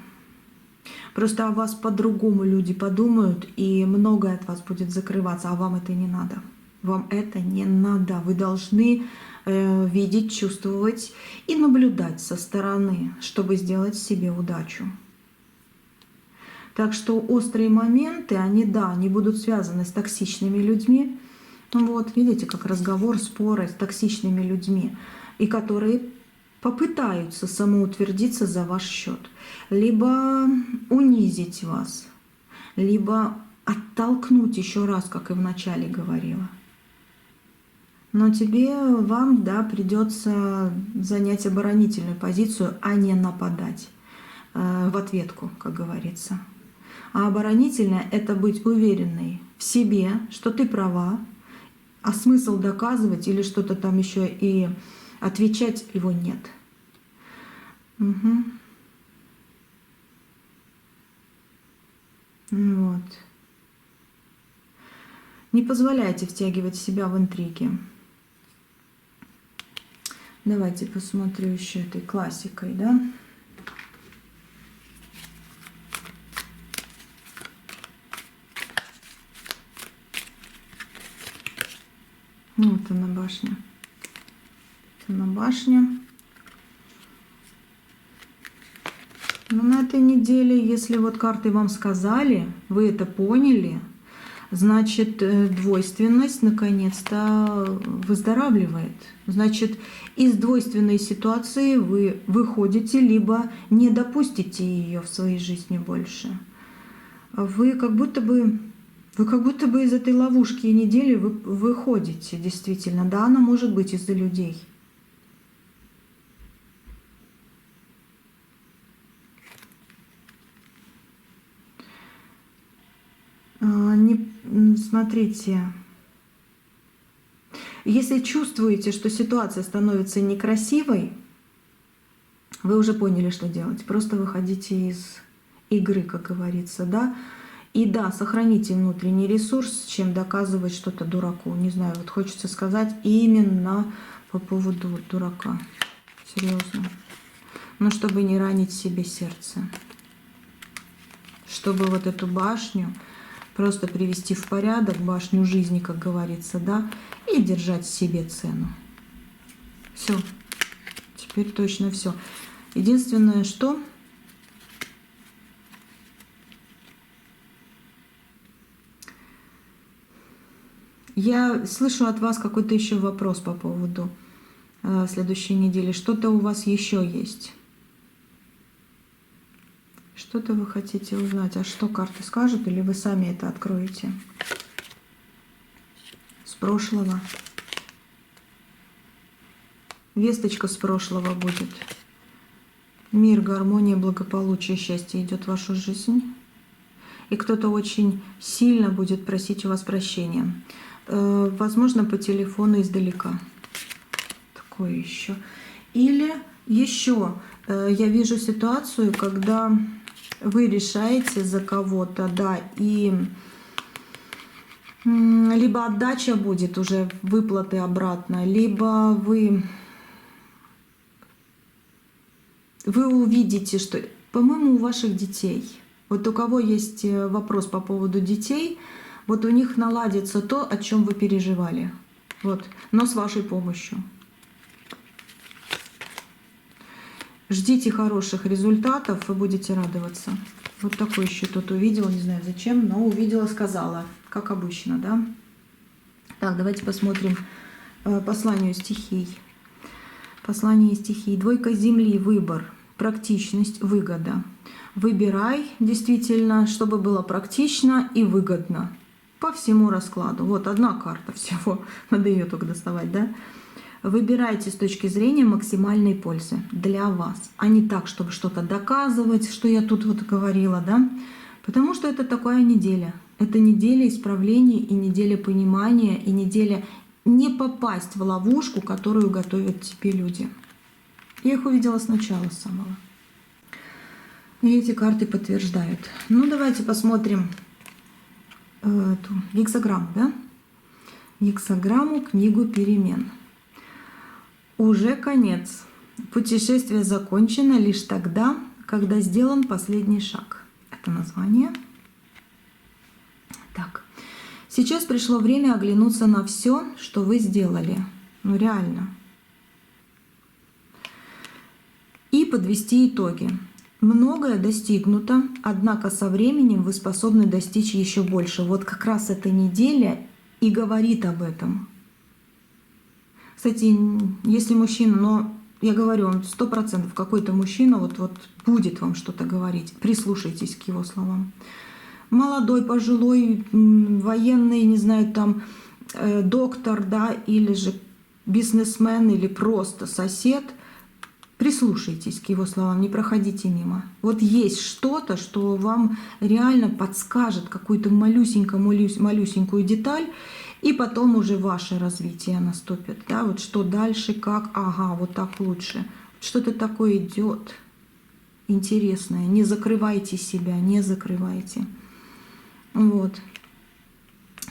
Просто о вас по-другому люди подумают, и многое от вас будет закрываться, а вам это не надо. Вам это не надо. Вы должны видеть, чувствовать и наблюдать со стороны, чтобы сделать себе удачу. Так что острые моменты, они, да, они будут связаны с токсичными людьми. Вот, видите, как разговор, споры с токсичными людьми, и которые попытаются самоутвердиться за ваш счет, либо унизить вас, либо оттолкнуть еще раз, как и вначале говорила. Но вам, да, придется занять оборонительную позицию, а не нападать в ответку, как говорится. А оборонительная — это быть уверенной в себе, что ты права, а смысл доказывать или что-то там еще и отвечать его нет. Угу. Вот. Не позволяйте втягивать себя в интриги. Давайте посмотрю еще этой классикой, да? Вот она башня. Вот она башня. Но на этой неделе, если вот карты вам сказали, вы это поняли, значит, двойственность наконец-то выздоравливает. Значит, из двойственной ситуации вы выходите, либо не допустите ее в своей жизни больше. Вы как будто бы из этой ловушки недели выходите, действительно. Да, она может быть из-за людей. Смотрите, если чувствуете, что ситуация становится некрасивой, вы уже поняли, что делать. Просто выходите из игры, как говорится, да. И да, сохраните внутренний ресурс, чем доказывать что-то дураку. Не знаю, вот хочется сказать именно по поводу дурака. Серьезно. Но чтобы не ранить себе сердце. Чтобы вот эту башню просто привести в порядок, башню жизни, как говорится, да, и держать себе цену. Все. Теперь точно все. Единственное, что... Я слышу от вас какой-то еще вопрос по поводу следующей недели. Что-то у вас еще есть. Что-то вы хотите узнать. А что карты скажут, или вы сами это откроете? С прошлого. Весточка с прошлого будет. Мир, гармония, благополучие, счастье идет в вашу жизнь. И кто-то очень сильно будет просить у вас прощения. возможно, по телефону издалека. Такое еще. Или еще я вижу ситуацию, когда вы решаете за кого-то, да, и либо отдача будет уже, выплаты обратно, либо вы увидите, что, по-моему, у ваших детей, вот у кого есть вопрос по поводу детей, вот у них наладится то, о чем вы переживали, вот, но с вашей помощью. Ждите хороших результатов, вы будете радоваться. Вот такой еще тут увидела, не знаю зачем, но увидела, сказала, как обычно, да. Так, давайте посмотрим послание стихий. Послание стихий. Двойка земли, выбор, практичность, выгода. Выбирай действительно, чтобы было практично и выгодно по всему раскладу. Вот одна карта всего, надо ее только доставать, да. Выбирайте с точки зрения максимальной пользы для вас, а не так, чтобы что-то доказывать, что я тут вот говорила, да? Потому что это такая неделя. Это неделя исправлений и неделя понимания, и неделя не попасть в ловушку, которую готовят тебе люди. Я их увидела сначала с самого. И эти карты подтверждают. Ну, давайте посмотрим эту гексаграмму, да? Гексаграмму, книгу перемен. Уже конец. Путешествие закончено лишь тогда, когда сделан последний шаг. Это название. Так. Сейчас пришло время оглянуться на все, что вы сделали. Ну реально. И подвести итоги. Многое достигнуто, однако со временем вы способны достичь еще больше. Вот как раз эта неделя и говорит об этом. Кстати, если мужчина, но я говорю, он 100% какой-то мужчина вот будет вам что-то говорить, прислушайтесь к его словам. Молодой, пожилой, военный, не знаю, там доктор, да, или же бизнесмен, или просто сосед, прислушайтесь к его словам, не проходите мимо. Вот есть что-то, что вам реально подскажет какую-то малюсенькую деталь, и потом уже ваше развитие наступит. Да? Вот что дальше, как, ага, вот так лучше. Что-то такое идет интересное. Не закрывайте себя, не закрывайте. Вот.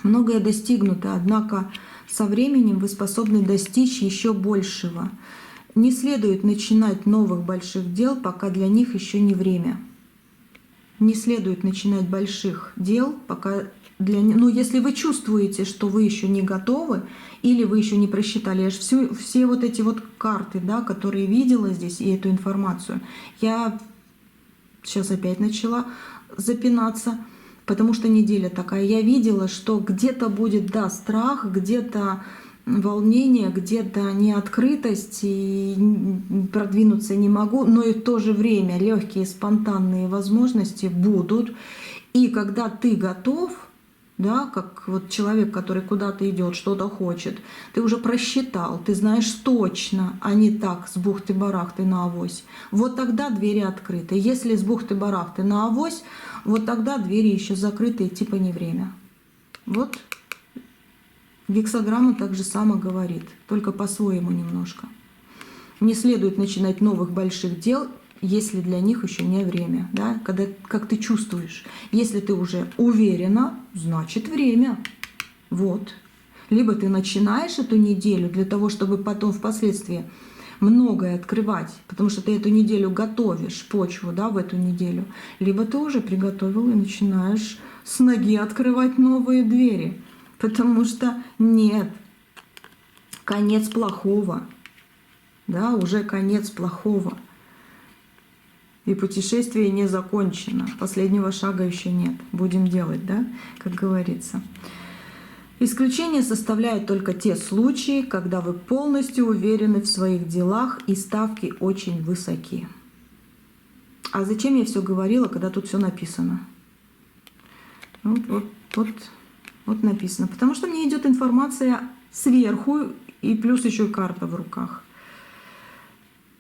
Многое достигнуто, однако со временем вы способны достичь еще большего. Не следует начинать новых больших дел, пока для них еще не время. Не следует начинать больших дел, пока ну, если вы чувствуете, что вы еще не готовы, или вы еще не просчитали, я же все вот эти вот карты, да, которые видела здесь, и эту информацию, я сейчас опять начала запинаться, потому что неделя такая. Я видела, что где-то будет, да, страх, где-то волнение, где-то неоткрытость, и продвинуться не могу, но и в то же время легкие спонтанные возможности будут. И когда ты готов, да, как вот человек, который куда-то идет, что-то хочет, ты уже просчитал, ты знаешь точно, а не так с бухты-барахты на авось. Вот тогда двери открыты. Если с бухты-барахты на авось, вот тогда двери еще закрыты, и типа не время. Вот гексаграмма так же само говорит, только по-своему немножко. Не следует начинать новых больших дел, если для них еще не время, да? Когда, как ты чувствуешь. Если ты уже уверена, значит время. Вот. Либо ты начинаешь эту неделю для того, чтобы потом впоследствии многое открывать, потому что ты эту неделю готовишь почву, да, в эту неделю. Либо ты уже приготовил и начинаешь с ноги открывать новые двери. Потому что нет, конец плохого. Да, уже конец плохого. И путешествие не закончено. Последнего шага еще нет. Будем делать, да, как говорится. Исключение составляют только те случаи, когда вы полностью уверены в своих делах и ставки очень высоки. А зачем я все говорила, когда тут все написано? Вот написано. Потому что мне идет информация сверху и плюс еще карта в руках.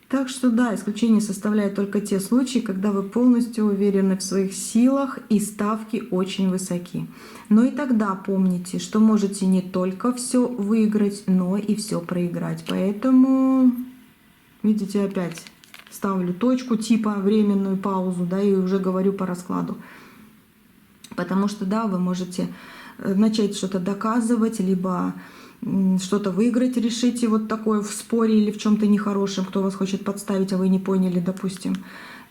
Так что да, исключение составляют только те случаи, когда вы полностью уверены в своих силах и ставки очень высоки. Но и тогда помните, что можете не только все выиграть, но и все проиграть. Поэтому, видите, опять ставлю точку, типа временную паузу, да, и уже говорю по раскладу. Потому что да, вы можете начать что-то доказывать, либо что-то выиграть, решите вот такое в споре или в чем-то нехорошем, кто вас хочет подставить, а вы не поняли, допустим,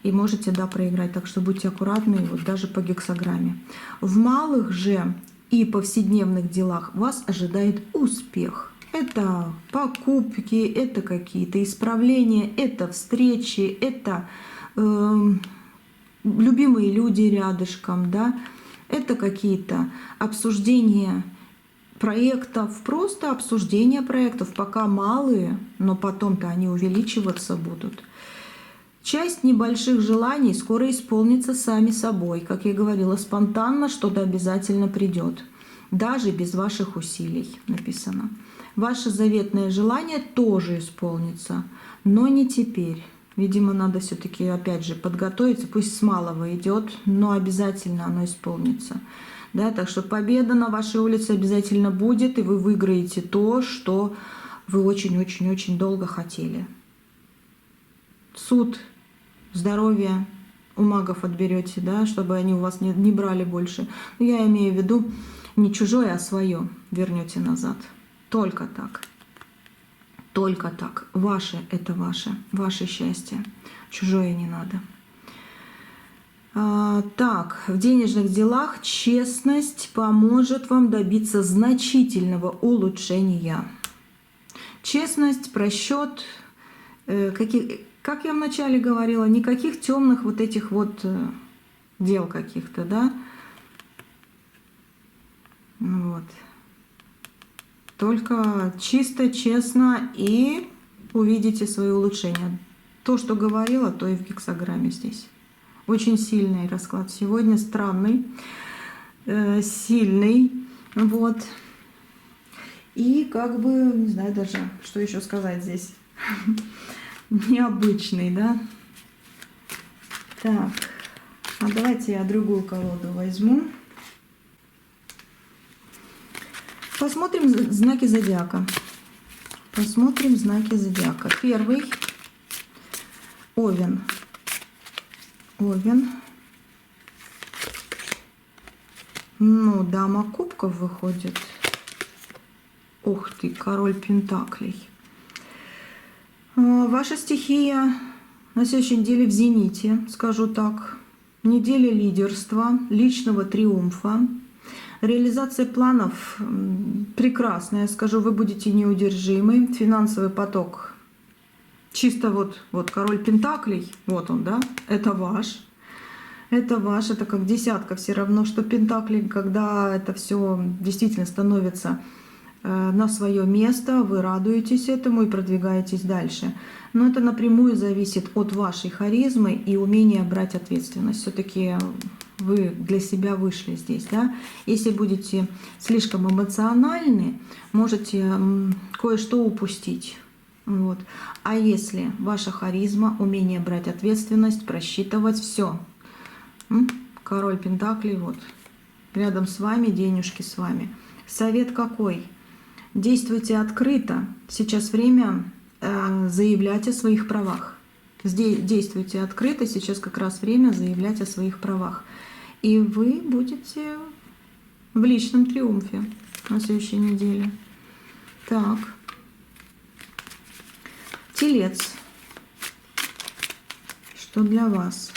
и можете, да, проиграть. Так что будьте аккуратны, вот даже по гексограмме. В малых же и повседневных делах вас ожидает успех. Это покупки, это какие-то исправления, это встречи, это любимые люди рядышком, да, это какие-то обсуждения проектов, просто обсуждение проектов, пока малые, но потом-то они увеличиваться будут. Часть небольших желаний скоро исполнится сами собой. Как я говорила, спонтанно что-то обязательно придет, даже без ваших усилий, написано. Ваше заветное желание тоже исполнится, но не теперь. Видимо, надо все-таки, опять же, подготовиться, пусть с малого идет, но обязательно оно исполнится. Да, так что победа на вашей улице обязательно будет, и вы выиграете то, что вы очень-очень-очень долго хотели. Суд, здоровье у магов отберете, да, чтобы они у вас не брали больше. Но я имею в виду не чужое, а свое вернете назад. Только так. Только так. Ваше — это ваше счастье. Чужое не надо. Так, в денежных делах честность поможет вам добиться значительного улучшения. Честность, просчет, как я вначале говорила, никаких темных вот этих вот дел каких-то, да? Вот. Только чисто, честно, и увидите свои улучшения. То, что говорила, то и в гексограмме здесь. Очень сильный расклад сегодня, странный, сильный, вот. И как бы, не знаю даже, что еще сказать здесь, необычный, да. Так, а давайте я другую колоду возьму. Посмотрим знаки зодиака. Посмотрим знаки зодиака. Первый — Овен. Овен. Ну, дама кубков выходит. Ух ты, король пентаклей. Ваша стихия на следующей неделе в зените, скажу так. Неделя лидерства, личного триумфа. Реализация планов прекрасная, я скажу, вы будете неудержимы. Финансовый поток. Чисто вот король пентаклей, вот он, да, это ваш. Это ваш, это как десятка, все равно, что пентакли, когда это все действительно становится на свое место, вы радуетесь этому и продвигаетесь дальше. Но это напрямую зависит от вашей харизмы и умения брать ответственность. Все-таки вы для себя вышли здесь, да. Если будете слишком эмоциональны, можете кое-что упустить. Вот. А если ваша харизма, умение брать ответственность, просчитывать все. Король пентаклей, вот. Рядом с вами, денежки с вами. Совет какой? Действуйте открыто. Сейчас время заявлять о своих правах. Действуйте открыто. Сейчас как раз время заявлять о своих правах. И вы будете в личном триумфе на следующей неделе. Так. Телец. Что для вас?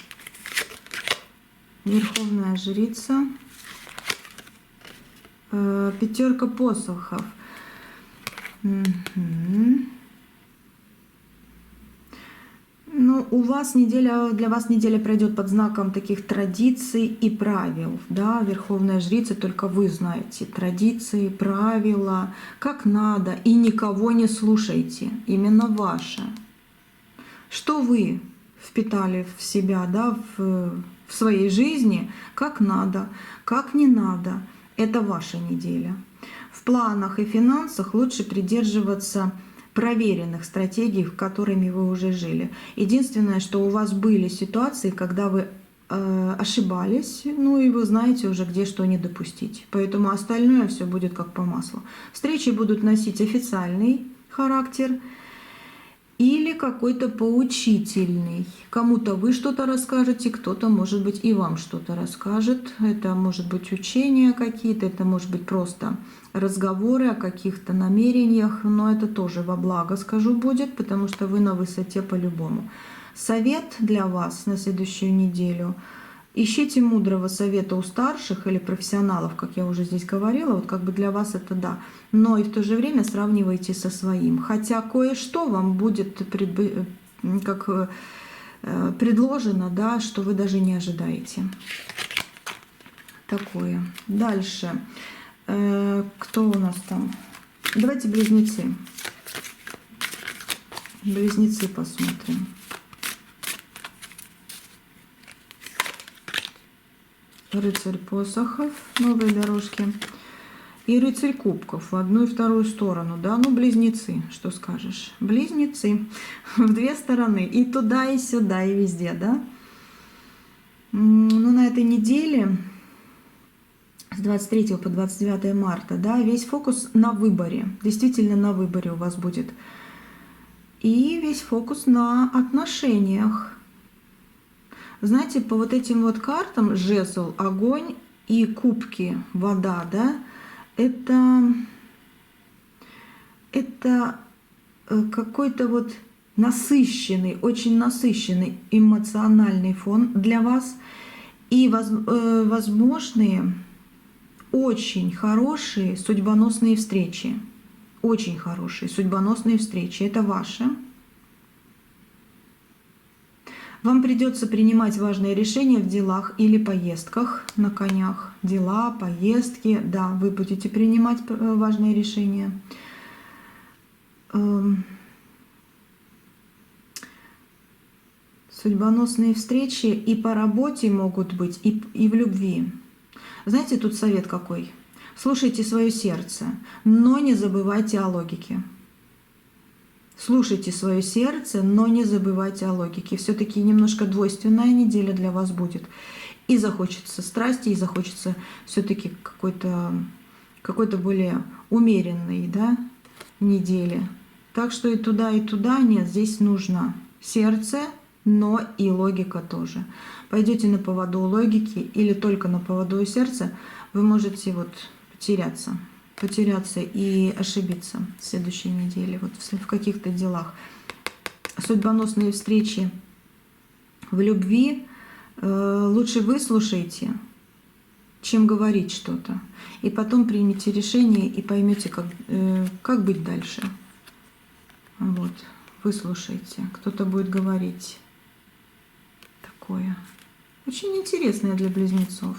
Верховная жрица. Пятерка посохов. Ну, для вас неделя пройдет под знаком таких традиций и правил. Да? Верховная жрица, только вы знаете традиции, правила, как надо, и никого не слушайте. Именно ваше. Что вы впитали в себя, да, в своей жизни, как надо, как не надо. Это ваша неделя. В планах и финансах лучше придерживаться проверенных стратегий, которыми вы уже жили. Единственное, что у вас были ситуации, когда вы ошибались, ну и вы знаете уже, где что не допустить. Поэтому остальное все будет как по маслу. Встречи будут носить официальный характер или какой-то поучительный. Кому-то вы что-то расскажете, кто-то, может быть, и вам что-то расскажет. Это может быть учения какие-то, это может быть просто разговоры о каких-то намерениях, но это тоже во благо, скажу, будет, потому что вы на высоте по-любому. Совет для вас на следующую неделю. Ищите мудрого совета у старших или профессионалов, как я уже здесь говорила, вот как бы для вас это да. Но и в то же время сравнивайте со своим. Хотя кое-что вам будет предложено, да, что вы даже не ожидаете. Такое. Дальше. Кто у нас там? Давайте близнецы. Близнецы посмотрим. Рыцарь посохов, новые дорожки. И рыцарь кубков в одну и вторую сторону. Да, ну близнецы, что скажешь? Близнецы в две стороны. И туда, и сюда, и везде, да? Ну, на этой неделе, с 23 по 29 марта, да, весь фокус на выборе. Действительно на выборе у вас будет. И весь фокус на отношениях. Знаете, по вот этим вот картам жезл, огонь и кубки, вода, да, это какой-то вот насыщенный, очень насыщенный эмоциональный фон для вас и возможные очень хорошие судьбоносные встречи. Очень хорошие судьбоносные встречи. Это ваши. Вам придется принимать важные решения в делах или поездках на конях. Дела, поездки, да, вы будете принимать важные решения. Судьбоносные встречи и по работе могут быть, и в любви. Знаете, тут совет какой? Слушайте свое сердце, но не забывайте о логике. Слушайте свое сердце, но не забывайте о логике. Все-таки немножко двойственная неделя для вас будет. И захочется страсти, и захочется все-таки какой-то более умеренной, да, недели. Так что и туда, нет, здесь нужно сердце, но и логика тоже. Пойдете на поводу у логики или только на поводу у сердца, вы можете вот потеряться и ошибиться в следующей неделе, вот в каких-то делах. Судьбоносные встречи в любви лучше выслушайте, чем говорить что-то. И потом примите решение и поймете, как быть дальше. Вот, выслушайте. Кто-то будет говорить такое. Очень интересное для близнецов.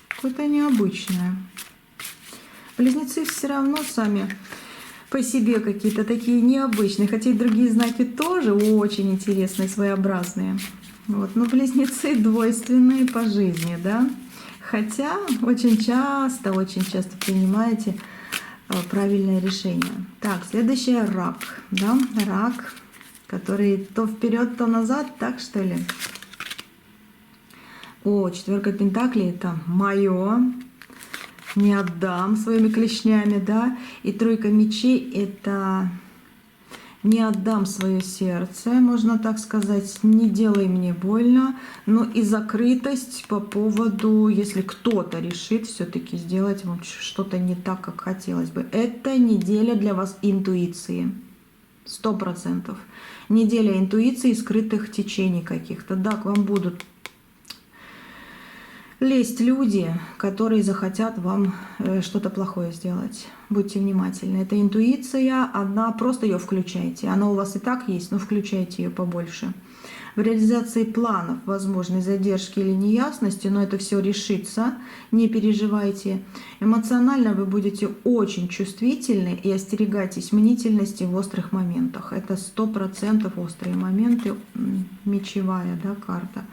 Какое-то необычное. Близнецы все равно сами по себе какие-то такие необычные, хотя и другие знаки тоже очень интересные, своеобразные. Вот. Но близнецы двойственные по жизни, да? Хотя очень часто принимаете правильное решение. Так, следующее рак, да? Рак, который то вперед, то назад, так что ли? О, четверка пентаклей — это мое. Не отдам своими клешнями, да. И тройка мечей — это не отдам свое сердце, можно так сказать, не делай мне больно. Но и закрытость по поводу, если кто-то решит все-таки сделать вот что-то не так, как хотелось бы. Это неделя для вас интуиции. 100%. Неделя интуиции, скрытых течений каких-то. Да, к вам будут лезть люди, которые захотят вам что-то плохое сделать. Будьте внимательны. Это интуиция, одна, просто ее включайте. Она у вас и так есть, но включайте ее побольше. В реализации планов возможны задержки или неясности, но это все решится, не переживайте. Эмоционально вы будете очень чувствительны и остерегайтесь мнительности в острых моментах. Это 100% острые моменты, мечевая, да, карта.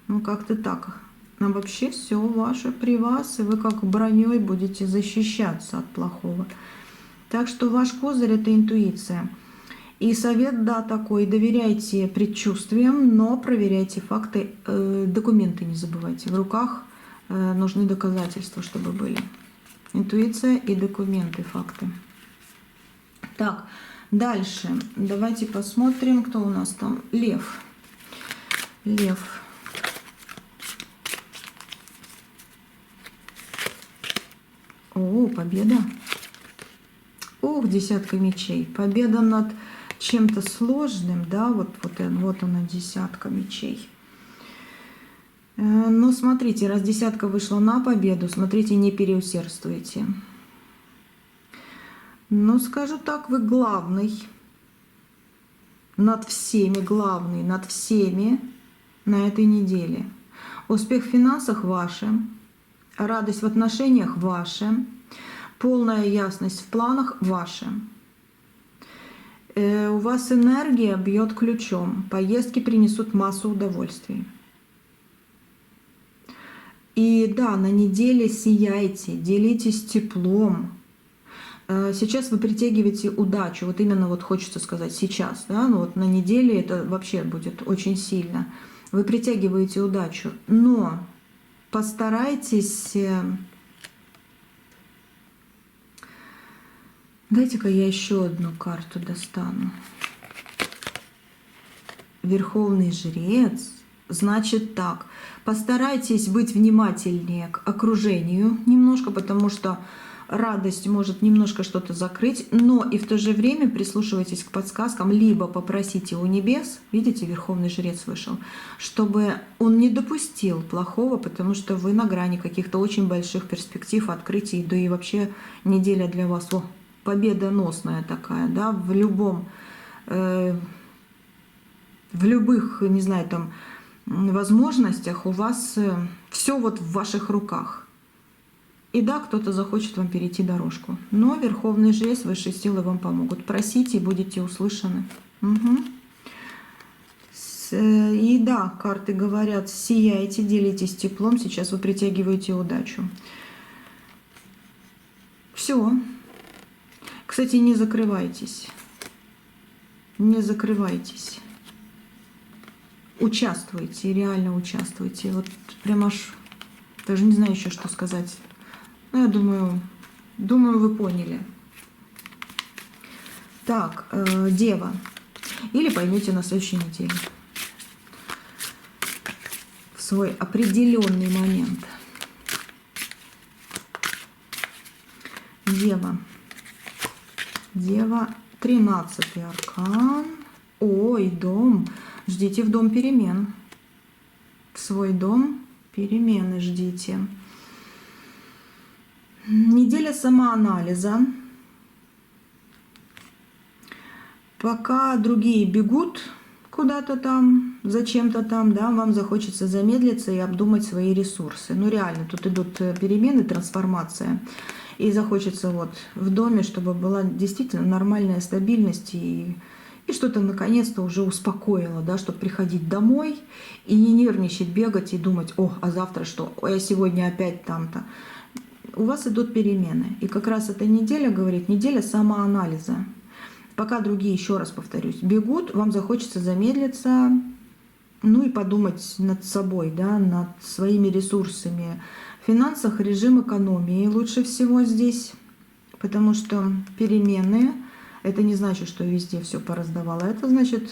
Ну как-то так. А вообще все ваше при вас, и вы как броней будете защищаться от плохого. Так что ваш козырь — это интуиция. И совет, да, такой: доверяйте предчувствиям, но проверяйте факты, документы не забывайте. В руках нужны доказательства, чтобы были. Интуиция и документы, факты. Так, дальше давайте посмотрим, кто у нас там. Лев. Лев. О, победа. Ох, десятка мечей. Победа над чем-то сложным, да, вот она, десятка мечей. Но смотрите, раз десятка вышла на победу, смотрите, не переусердствуйте. Ну, скажу так, вы главный над всеми на этой неделе. Успех в финансах ваш, радость в отношениях ваша, полная ясность в планах ваша. У вас энергия бьет ключом, поездки принесут массу удовольствий. И да, на неделе сияйте, делитесь теплом. Сейчас вы притягиваете удачу, вот именно вот хочется сказать сейчас, да, ну вот на неделе это вообще будет очень сильно. Вы притягиваете удачу, но постарайтесь... Дайте-ка я еще одну карту достану. Верховный жрец. Значит так, постарайтесь быть внимательнее к окружению немножко, потому что радость может немножко что-то закрыть, но и в то же время прислушивайтесь к подсказкам, либо попросите у небес, видите, Верховный жрец вышел, чтобы он не допустил плохого, потому что вы на грани каких-то очень больших перспектив, открытий, да и вообще неделя для вас победоносная такая, да, в любых, не знаю, там, возможностях у вас все вот в ваших руках. И да, кто-то захочет вам перейти дорожку. Но Верховный жрец, высшие силы вам помогут. Просите, и будете услышаны. Угу. И да, карты говорят: сияйте, делитесь теплом. Сейчас вы притягиваете удачу. Все. Кстати, не закрывайтесь. Не закрывайтесь. Участвуйте, реально участвуйте. Вот прям аж даже не знаю еще, что сказать. Ну, я думаю, вы поняли. Так, Дева. Или поймете на следующей неделе. В свой определенный момент. Дева. Дева, 13-й аркан. Ой, дом. Ждите в дом перемен. В свой дом перемены ждите. Неделя самоанализа. Пока другие бегут куда-то там, зачем-то там, да, вам захочется замедлиться и обдумать свои ресурсы. Ну реально, тут идут перемены, трансформация. И захочется вот в доме, чтобы была действительно нормальная стабильность и что-то наконец-то уже успокоило, да, чтобы приходить домой и не нервничать, бегать и думать: о, а завтра что? О, я сегодня опять там-то. У вас идут перемены. И как раз эта неделя, говорит, неделя самоанализа. Пока другие, еще раз повторюсь, бегут, вам захочется замедлиться, ну и подумать над собой, да, над своими ресурсами. В финансах режим экономии лучше всего здесь, потому что перемены — это не значит, что везде все пораздавало. Это значит,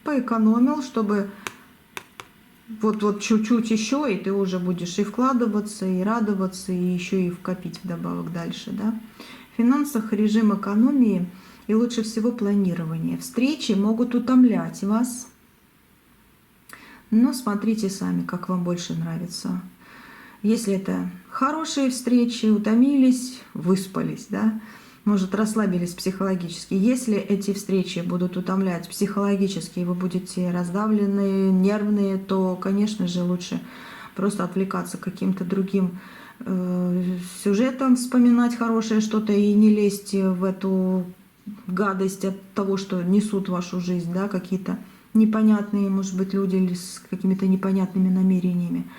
поэкономил, чтобы вот чуть-чуть еще, и ты уже будешь и вкладываться, и радоваться, и еще и вкопить вдобавок дальше. Да? В финансах режим экономии и лучше всего планирование. Встречи могут утомлять вас, но смотрите сами, как вам больше нравится. Если это хорошие встречи, утомились, выспались, да, может, расслабились психологически. Если эти встречи будут утомлять психологически, и вы будете раздавлены, нервные, то, конечно же, лучше просто отвлекаться каким-то другим сюжетом, вспоминать хорошее что-то и не лезть в эту гадость от того, что несут в вашу жизнь, да, какие-то непонятные, может быть, люди или с какими-то непонятными намерениями.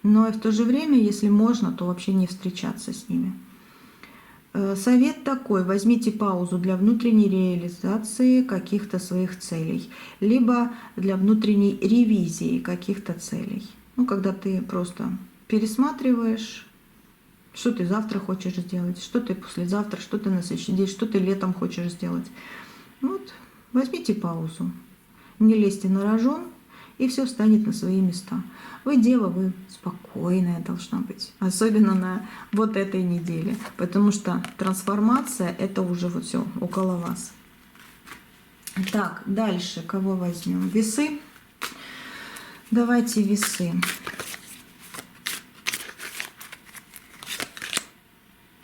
Но и в то же время, если можно, то вообще не встречаться с ними. Совет такой: возьмите паузу для внутренней реализации каких-то своих целей, либо для внутренней ревизии каких-то целей. Ну, когда ты просто пересматриваешь, что ты завтра хочешь сделать, что ты послезавтра, что ты на следующий день, что ты летом хочешь сделать. Вот, возьмите паузу, не лезьте на рожон, и все встанет на свои места. Вы дева, вы спокойная должна быть. Особенно на вот этой неделе. Потому что трансформация — это уже вот все около вас. Так, дальше кого возьмем? Весы. Давайте весы.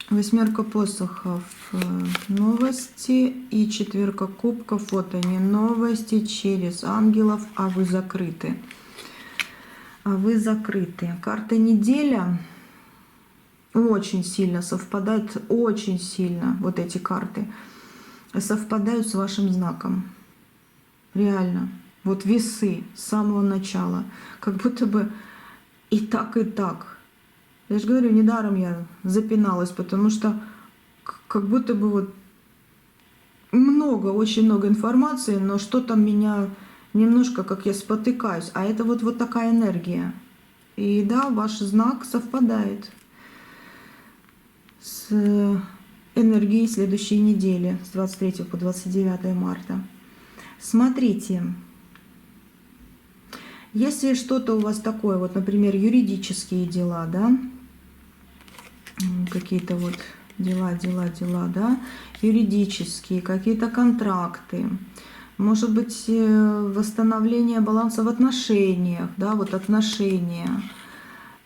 Восьмерка посохов — новости, и четверка кубков — вот они, новости через ангелов, а вы закрыты. А вы закрыты. Карта неделя очень сильно совпадает, очень сильно вот эти карты совпадают с вашим знаком. Реально. Вот весы с самого начала. Как будто бы и так, и так. Я же говорю, недаром я запиналась, потому что как будто бы вот много, очень много информации, но что-то меня немножко, как я спотыкаюсь. А это вот такая энергия. И да, ваш знак совпадает с энергией следующей недели, с 23 по 29 марта. Смотрите, если что-то у вас такое, вот, например, юридические дела, да, какие-то вот дела, да, юридические, какие-то контракты, может быть, восстановление баланса в отношениях, да, вот отношения,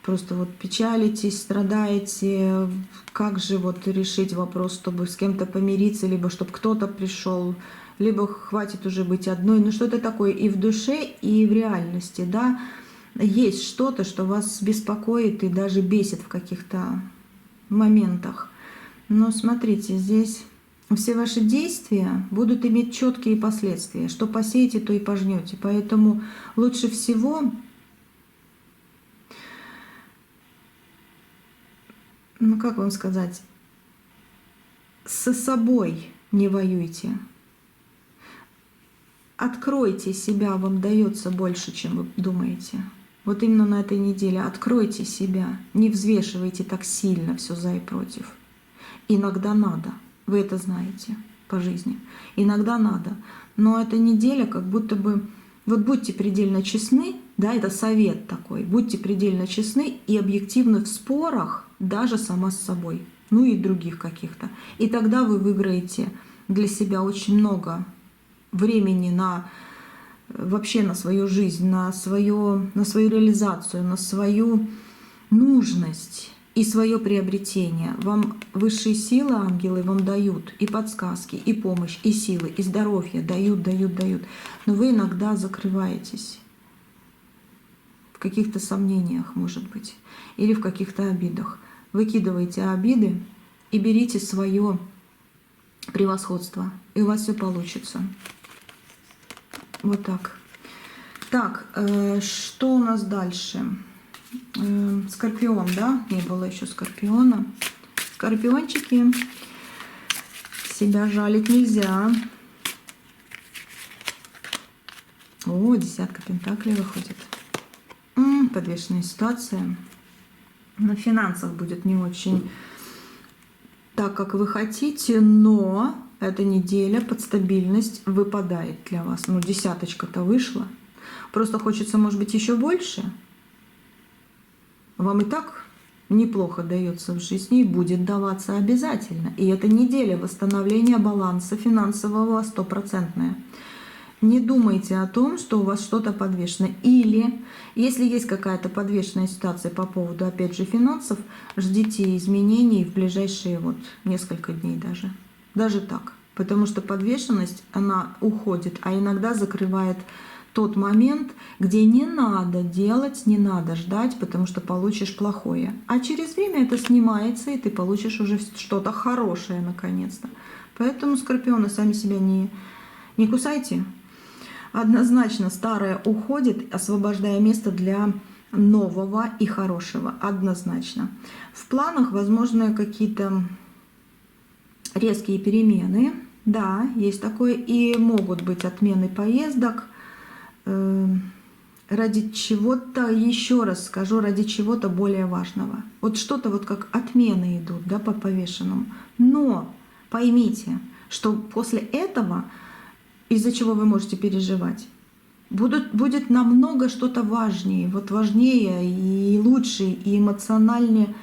просто вот печалитесь, страдаете, как же вот решить вопрос, чтобы с кем-то помириться, либо чтобы кто-то пришел, либо хватит уже быть одной, ну что-то такое и в душе, и в реальности, да, есть что-то, что вас беспокоит и даже бесит в каких-то моментах. Но смотрите, здесь все ваши действия будут иметь четкие последствия. Что посеете, то и пожнете. Поэтому лучше всего, ну как вам сказать, со собой не воюйте. Откройте себя, вам дается больше, чем вы думаете. Вот именно на этой неделе откройте себя, не взвешивайте так сильно все за и против. Иногда надо, вы это знаете по жизни. Иногда надо. Но эта неделя как будто бы... Вот будьте предельно честны, да, это совет такой. Будьте предельно честны и объективны в спорах даже сама с собой. Ну и других каких-то. И тогда вы выиграете для себя очень много времени на вообще на свою жизнь, на свою реализацию, на свою нужность и свое приобретение. Вам высшие силы, ангелы, вам дают и подсказки, и помощь, и силы, и здоровье, дают. Но вы иногда закрываетесь в каких-то сомнениях, может быть, или в каких-то обидах. Выкидывайте обиды и берите свое превосходство, и у вас все получится. Вот так. Так, что у нас дальше? Скорпион, да? Не было еще скорпиона. Скорпиончики. Себя жалить нельзя. О, десятка пентаклей выходит. Подвешенная ситуация. На финансах будет не очень так, как вы хотите, но эта неделя под стабильность выпадает для вас. Ну, десяточка-то вышла. Просто хочется, может быть, еще больше. Вам и так неплохо дается в жизни и будет даваться обязательно. И это неделя восстановления баланса финансового 100%. Не думайте о том, что у вас что-то подвешено. Или, если есть какая-то подвешенная ситуация по поводу, опять же, финансов, ждите изменений в ближайшие вот несколько дней даже. Даже так. Потому что подвешенность, она уходит, а иногда закрывает тот момент, где не надо делать, не надо ждать, потому что получишь плохое. А через время это снимается, и ты получишь уже что-то хорошее наконец-то. Поэтому, скорпионы, сами себя не кусайте. Однозначно старое уходит, освобождая место для нового и хорошего. Однозначно. В планах возможны какие-то резкие перемены, да, есть такое, и могут быть отмены поездок ради чего-то, еще раз скажу, ради чего-то более важного. Вот что-то вот как отмены идут, да, по повешенному. Но поймите, что после этого, из-за чего вы можете переживать, будет намного что-то важнее, вот важнее и лучше, и эмоционально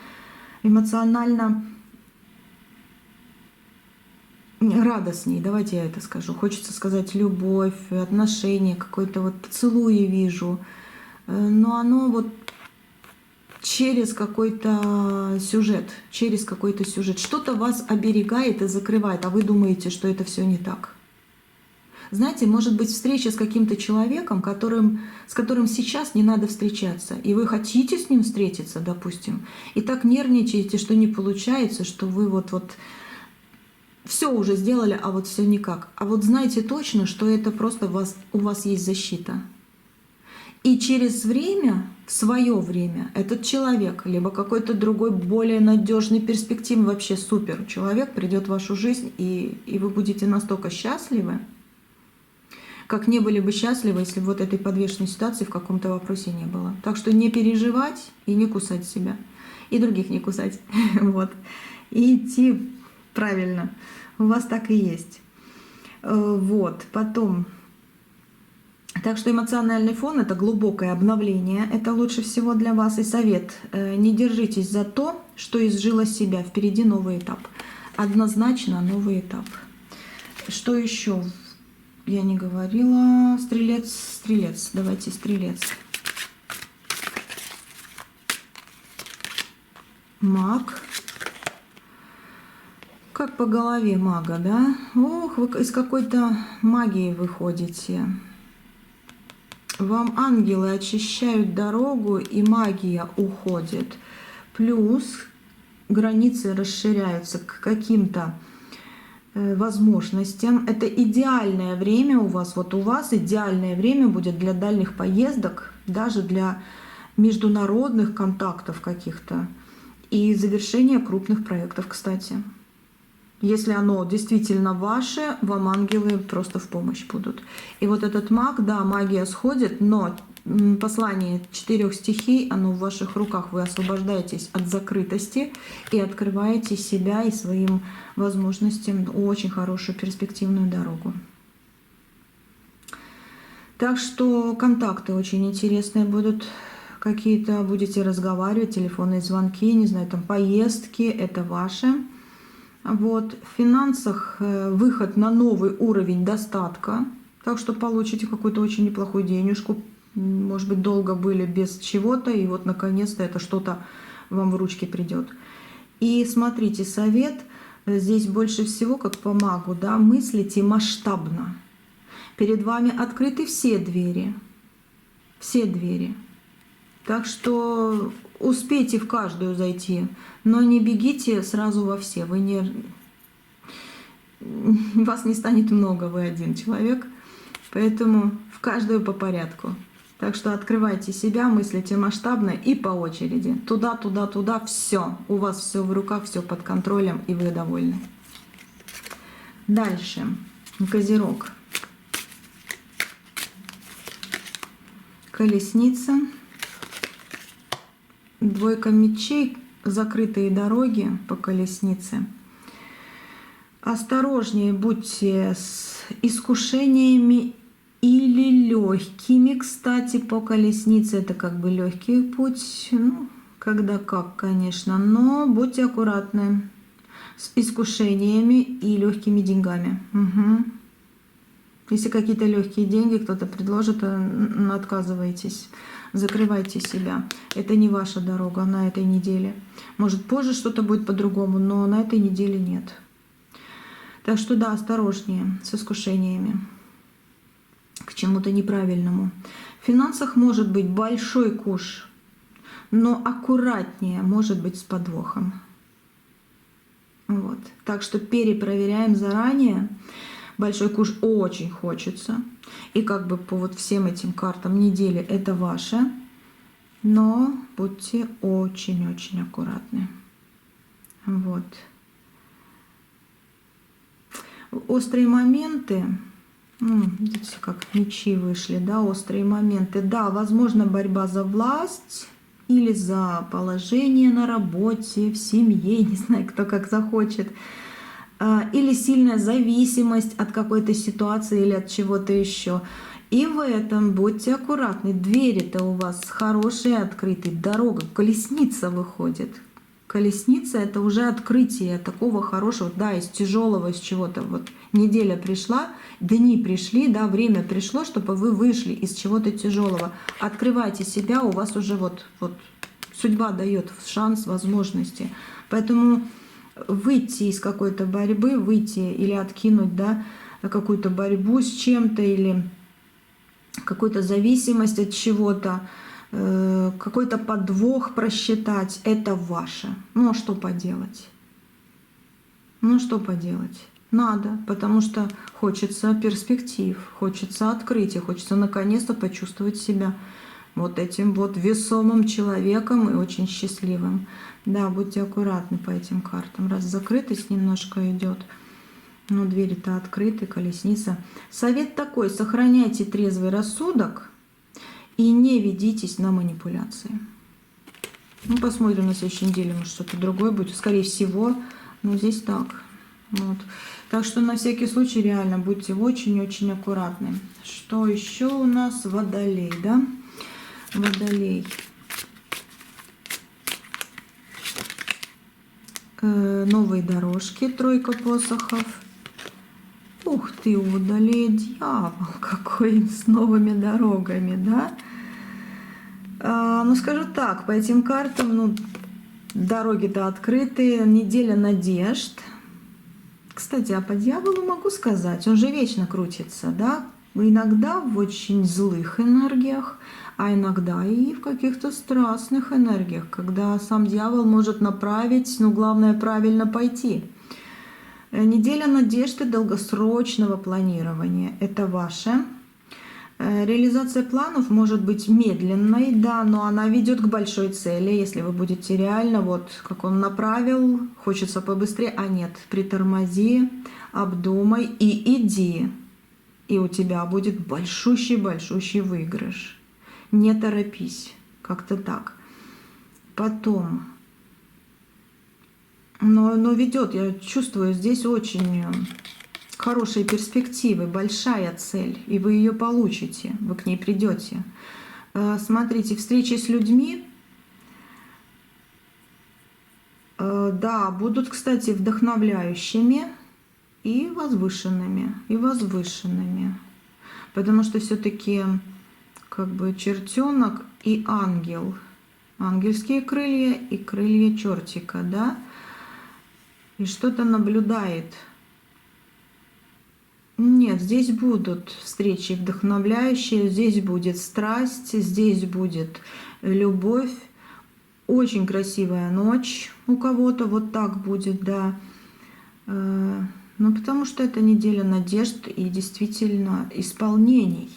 радостней, давайте я это скажу. Хочется сказать любовь, отношения, какой-то вот поцелуй вижу. Но оно вот через какой-то сюжет, Что-то вас оберегает и закрывает, а вы думаете, что это все не так. Знаете, может быть встреча с каким-то человеком, с которым сейчас не надо встречаться, и вы хотите с ним встретиться, допустим, и так нервничаете, что не получается, что вы вот все уже сделали, а вот все никак. А вот знайте точно, что это просто у вас есть защита. И через время, в свое время, этот человек, либо какой-то другой, более надежный, перспективный, вообще супер человек придет в вашу жизнь, и вы будете настолько счастливы, как не были бы счастливы, если бы вот этой подвешенной ситуации в каком-то вопросе не было. Так что не переживать и не кусать себя. И других не кусать. Вот. И идти правильно. У вас так и есть. Вот. Потом. Так что эмоциональный фон — это глубокое обновление. Это лучше всего для вас. И совет. Не держитесь за то, что изжило себя. Впереди новый этап. Однозначно новый этап. Что еще? Я не говорила. Стрелец. Давайте стрелец. Маг. Как по голове мага, да? Ох, вы из какой-то магии выходите. Вам ангелы очищают дорогу, и магия уходит. Плюс границы расширяются к каким-то возможностям. Это идеальное время у вас. Вот у вас идеальное время будет для дальних поездок, даже для международных контактов каких-то и завершения крупных проектов, кстати. Если оно действительно ваше, вам ангелы просто в помощь будут. И вот этот маг, да, магия сходит, но послание 4 стихий, оно в ваших руках. Вы освобождаетесь от закрытости и открываете себя и своим возможностям очень хорошую перспективную дорогу. Так что контакты очень интересные будут. Какие-то будете разговаривать, телефонные звонки, не знаю, там поездки, это ваше. Вот. В финансах выход на новый уровень достатка, так что получите какую-то очень неплохую денежку. Может быть, долго были без чего-то, и вот наконец-то это что-то вам в ручки придет. И смотрите, совет здесь больше всего, как по магу, да, мыслите масштабно. Перед вами открыты все двери. Все двери. Так что успейте в каждую зайти, но не бегите сразу во все. Вас не станет много, вы один человек, поэтому в каждую по порядку. Так что открывайте себя, мыслите масштабно и по очереди. Туда, туда, туда, все. У вас все в руках, все под контролем, и вы довольны. Дальше. Козерог. Колесница. Двойка мечей, закрытые дороги по колеснице. Осторожнее будьте с искушениями или легкими. Кстати, по колеснице это как бы легкий путь, ну, когда как, конечно, но будьте аккуратны с искушениями и легкими деньгами. Угу. Если какие-то легкие деньги кто-то предложит, отказывайтесь. Закрывайте себя. Это не ваша дорога на этой неделе. Может, позже что-то будет по-другому, но на этой неделе нет. Так что да, осторожнее с искушениями к чему-то неправильному. В финансах может быть большой куш, но аккуратнее, может быть, с подвохом. Вот. Так что перепроверяем заранее. Большой куш очень хочется. И как бы по вот всем этим картам недели это ваше. Но будьте очень-очень аккуратны. Вот. острые моменты, видите, как мечи вышли, да, острые моменты. Да, возможно, борьба за власть или за положение на работе, в семье, не знаю, кто как захочет. Или сильная зависимость от какой-то ситуации или от чего-то еще. И в этом будьте аккуратны. Двери-то у вас хорошие, открытые, дорога, колесница выходит. Колесница — это уже открытие такого хорошего, да, из тяжелого, из чего-то. Вот неделя пришла, дни пришли, да, время пришло, чтобы вы вышли из чего-то тяжелого. Открывайте себя, у вас уже вот судьба дает шанс, возможности. Поэтому выйти из какой-то борьбы, выйти или откинуть, да, какую-то борьбу с чем-то или какую-то зависимость от чего-то, какой-то подвох просчитать, это ваше. Ну а что поделать? Ну что поделать? Надо, потому что хочется перспектив, хочется открытия, хочется наконец-то почувствовать себя вот этим вот весомым человеком и очень счастливым. Да, будьте аккуратны по этим картам. Раз закрытость немножко идет, но двери-то открыты, колесница. Совет такой: сохраняйте трезвый рассудок и не ведитесь на манипуляции. Ну, посмотрим на следующей неделе, может что-то другое будет. Скорее всего, но здесь так. Вот. Так что на всякий случай реально будьте очень-очень аккуратны. Что еще у нас? Водолей, да? Водолей. Новые дорожки, тройка посохов. Ух ты, у Водолея дьявол какой, с новыми дорогами, да? Ну, скажу так, по этим картам, дороги-то открыты, неделя надежд. Кстати, а по дьяволу могу сказать, он же вечно крутится, да? Иногда в очень злых энергиях, а иногда и в каких-то страстных энергиях, когда сам дьявол может направить, но главное правильно пойти. Неделя надежды, долгосрочного планирования – это ваше. Реализация планов может быть медленной, да, но она ведет к большой цели, если вы будете реально, вот как он направил, хочется побыстрее, а нет, притормози, обдумай и иди. И у тебя будет большущий-большущий выигрыш. Не торопись, как-то так. Потом, но ведет, я чувствую, здесь очень хорошие перспективы, большая цель, и вы ее получите, вы к ней придете. Смотрите, встречи с людьми, да, будут, кстати, вдохновляющими и возвышенными, потому что все-таки как бы чертенок и ангел, ангельские крылья и крылья чертика, да, и что-то наблюдает. Нет, здесь будут встречи вдохновляющие, здесь будет страсть, здесь будет любовь, очень красивая ночь у кого-то, вот так будет, да. Ну, потому что это неделя надежд и действительно исполнений.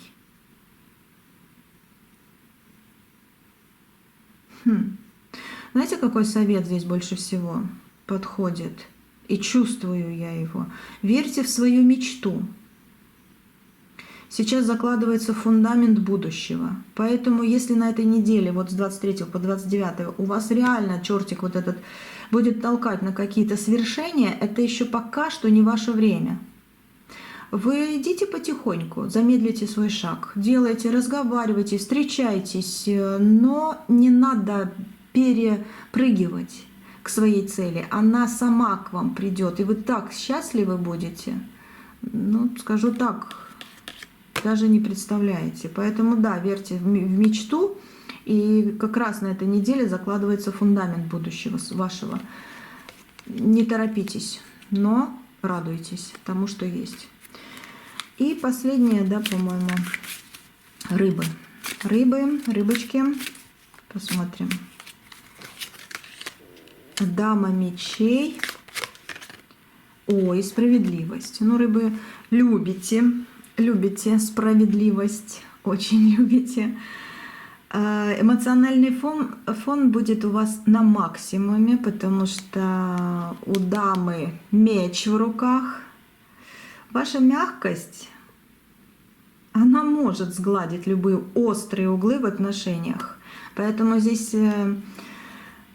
Знаете, какой совет здесь больше всего подходит? И чувствую я его. Верьте в свою мечту. Сейчас закладывается фундамент будущего. Поэтому, если на этой неделе, вот с 23 по 29, у вас реально чертик вот этот будет толкать на какие-то свершения, это еще пока что не ваше время. Вы идите потихоньку, замедлите свой шаг, делайте, разговаривайте, встречайтесь, но не надо перепрыгивать к своей цели. Она сама к вам придет, и вы так счастливы будете. Ну, скажу так, даже не представляете. Поэтому, да, верьте в мечту, и как раз на этой неделе закладывается фундамент будущего вашего. Не торопитесь, но радуйтесь тому, что есть. И последнее, да, по-моему, рыбы. Рыбочки. Посмотрим. Дама мечей. Ой, справедливость. Ну, рыбы, любите справедливость, очень любите. Эмоциональный фон будет у вас на максимуме, потому что у дамы меч в руках. Ваша мягкость, она может сгладить любые острые углы в отношениях. Поэтому здесь,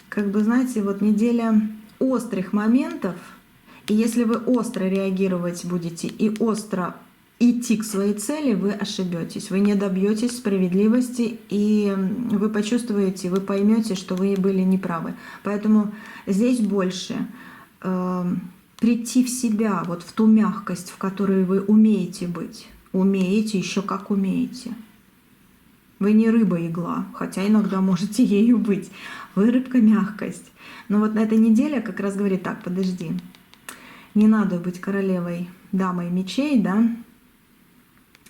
как бы, знаете, вот неделя острых моментов. И если вы остро реагировать будете и остро идти к своей цели, вы ошибетесь, вы не добьетесь справедливости, и вы почувствуете, вы поймете, что вы были неправы. Поэтому здесь больше прийти в себя, вот в ту мягкость, в которой вы умеете быть. Умеете, еще как умеете. Вы не рыба-игла, хотя иногда можете ею быть. Вы рыбка-мягкость. Но вот на этой неделе как раз говорит: так, подожди, не надо быть королевой, дамой мечей, да?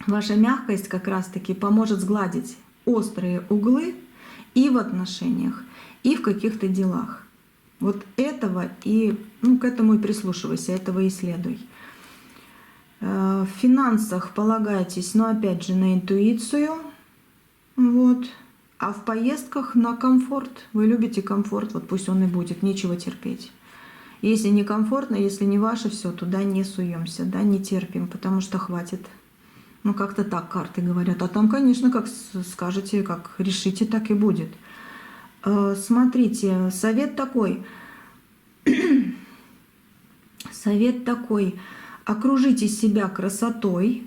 Ваша мягкость как раз-таки поможет сгладить острые углы и в отношениях, и в каких-то делах. Вот этого и, к этому и прислушивайся, этого и следуй. В финансах полагайтесь, но опять же на интуицию, вот. А в поездках на комфорт. Вы любите комфорт, вот пусть он и будет, нечего терпеть. Если не комфортно, если не ваше, все, туда не суемся, да, не терпим, потому что хватит. Как-то так карты говорят. А там, конечно, как скажете, как решите, так и будет. Смотрите, совет такой. Совет такой. Окружите себя красотой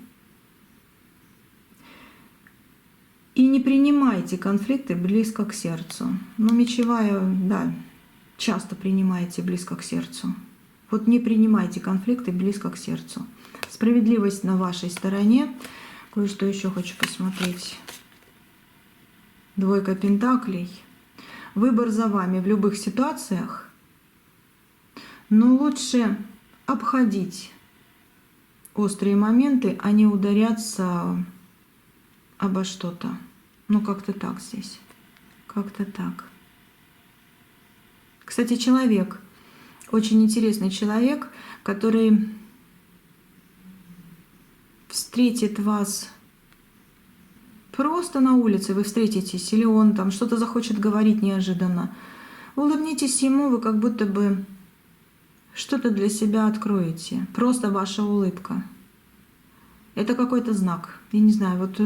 и не принимайте конфликты близко к сердцу. Мечевая, да, часто принимаете близко к сердцу. Вот не принимайте конфликты близко к сердцу. Справедливость на вашей стороне. Кое-что еще хочу посмотреть. Двойка пентаклей. Выбор за вами в любых ситуациях. Но лучше обходить острые моменты, а не ударяться обо что-то. Как-то так здесь. Как-то так. Кстати, человек. Очень интересный человек, который встретит вас просто на улице, вы встретитесь, или он там что-то захочет говорить неожиданно. Улыбнитесь ему, вы как будто бы что-то для себя откроете. Просто ваша улыбка. Это какой-то знак. Я не знаю, вот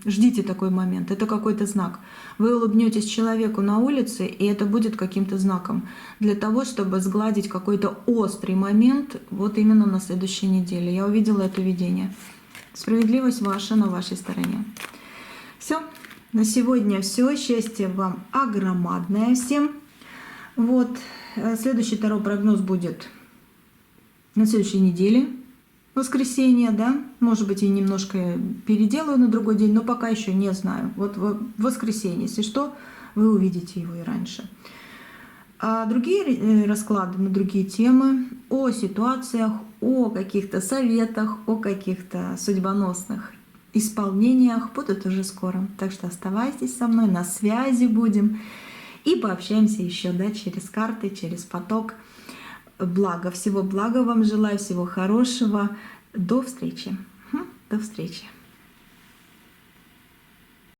ждите такой момент. Это какой-то знак. Вы улыбнетесь человеку на улице, и это будет каким-то знаком для того, чтобы сгладить какой-то острый момент вот именно на следующей неделе. Я увидела это видение. Справедливость ваша на вашей стороне. Все. На сегодня все. Счастья вам огромадное всем. Вот. Следующий таро-прогноз будет на следующей неделе. Воскресенье, да? Может быть, и немножко переделаю на другой день, но пока еще не знаю. Вот в воскресенье, если что, вы увидите его и раньше. А другие расклады на другие темы, о ситуациях, о каких-то советах, о каких-то судьбоносных исполнениях будут уже скоро. Так что оставайтесь со мной, на связи будем. И пообщаемся еще, да, через карты, через поток. Блага, всего блага вам желаю, всего хорошего. До встречи. До встречи.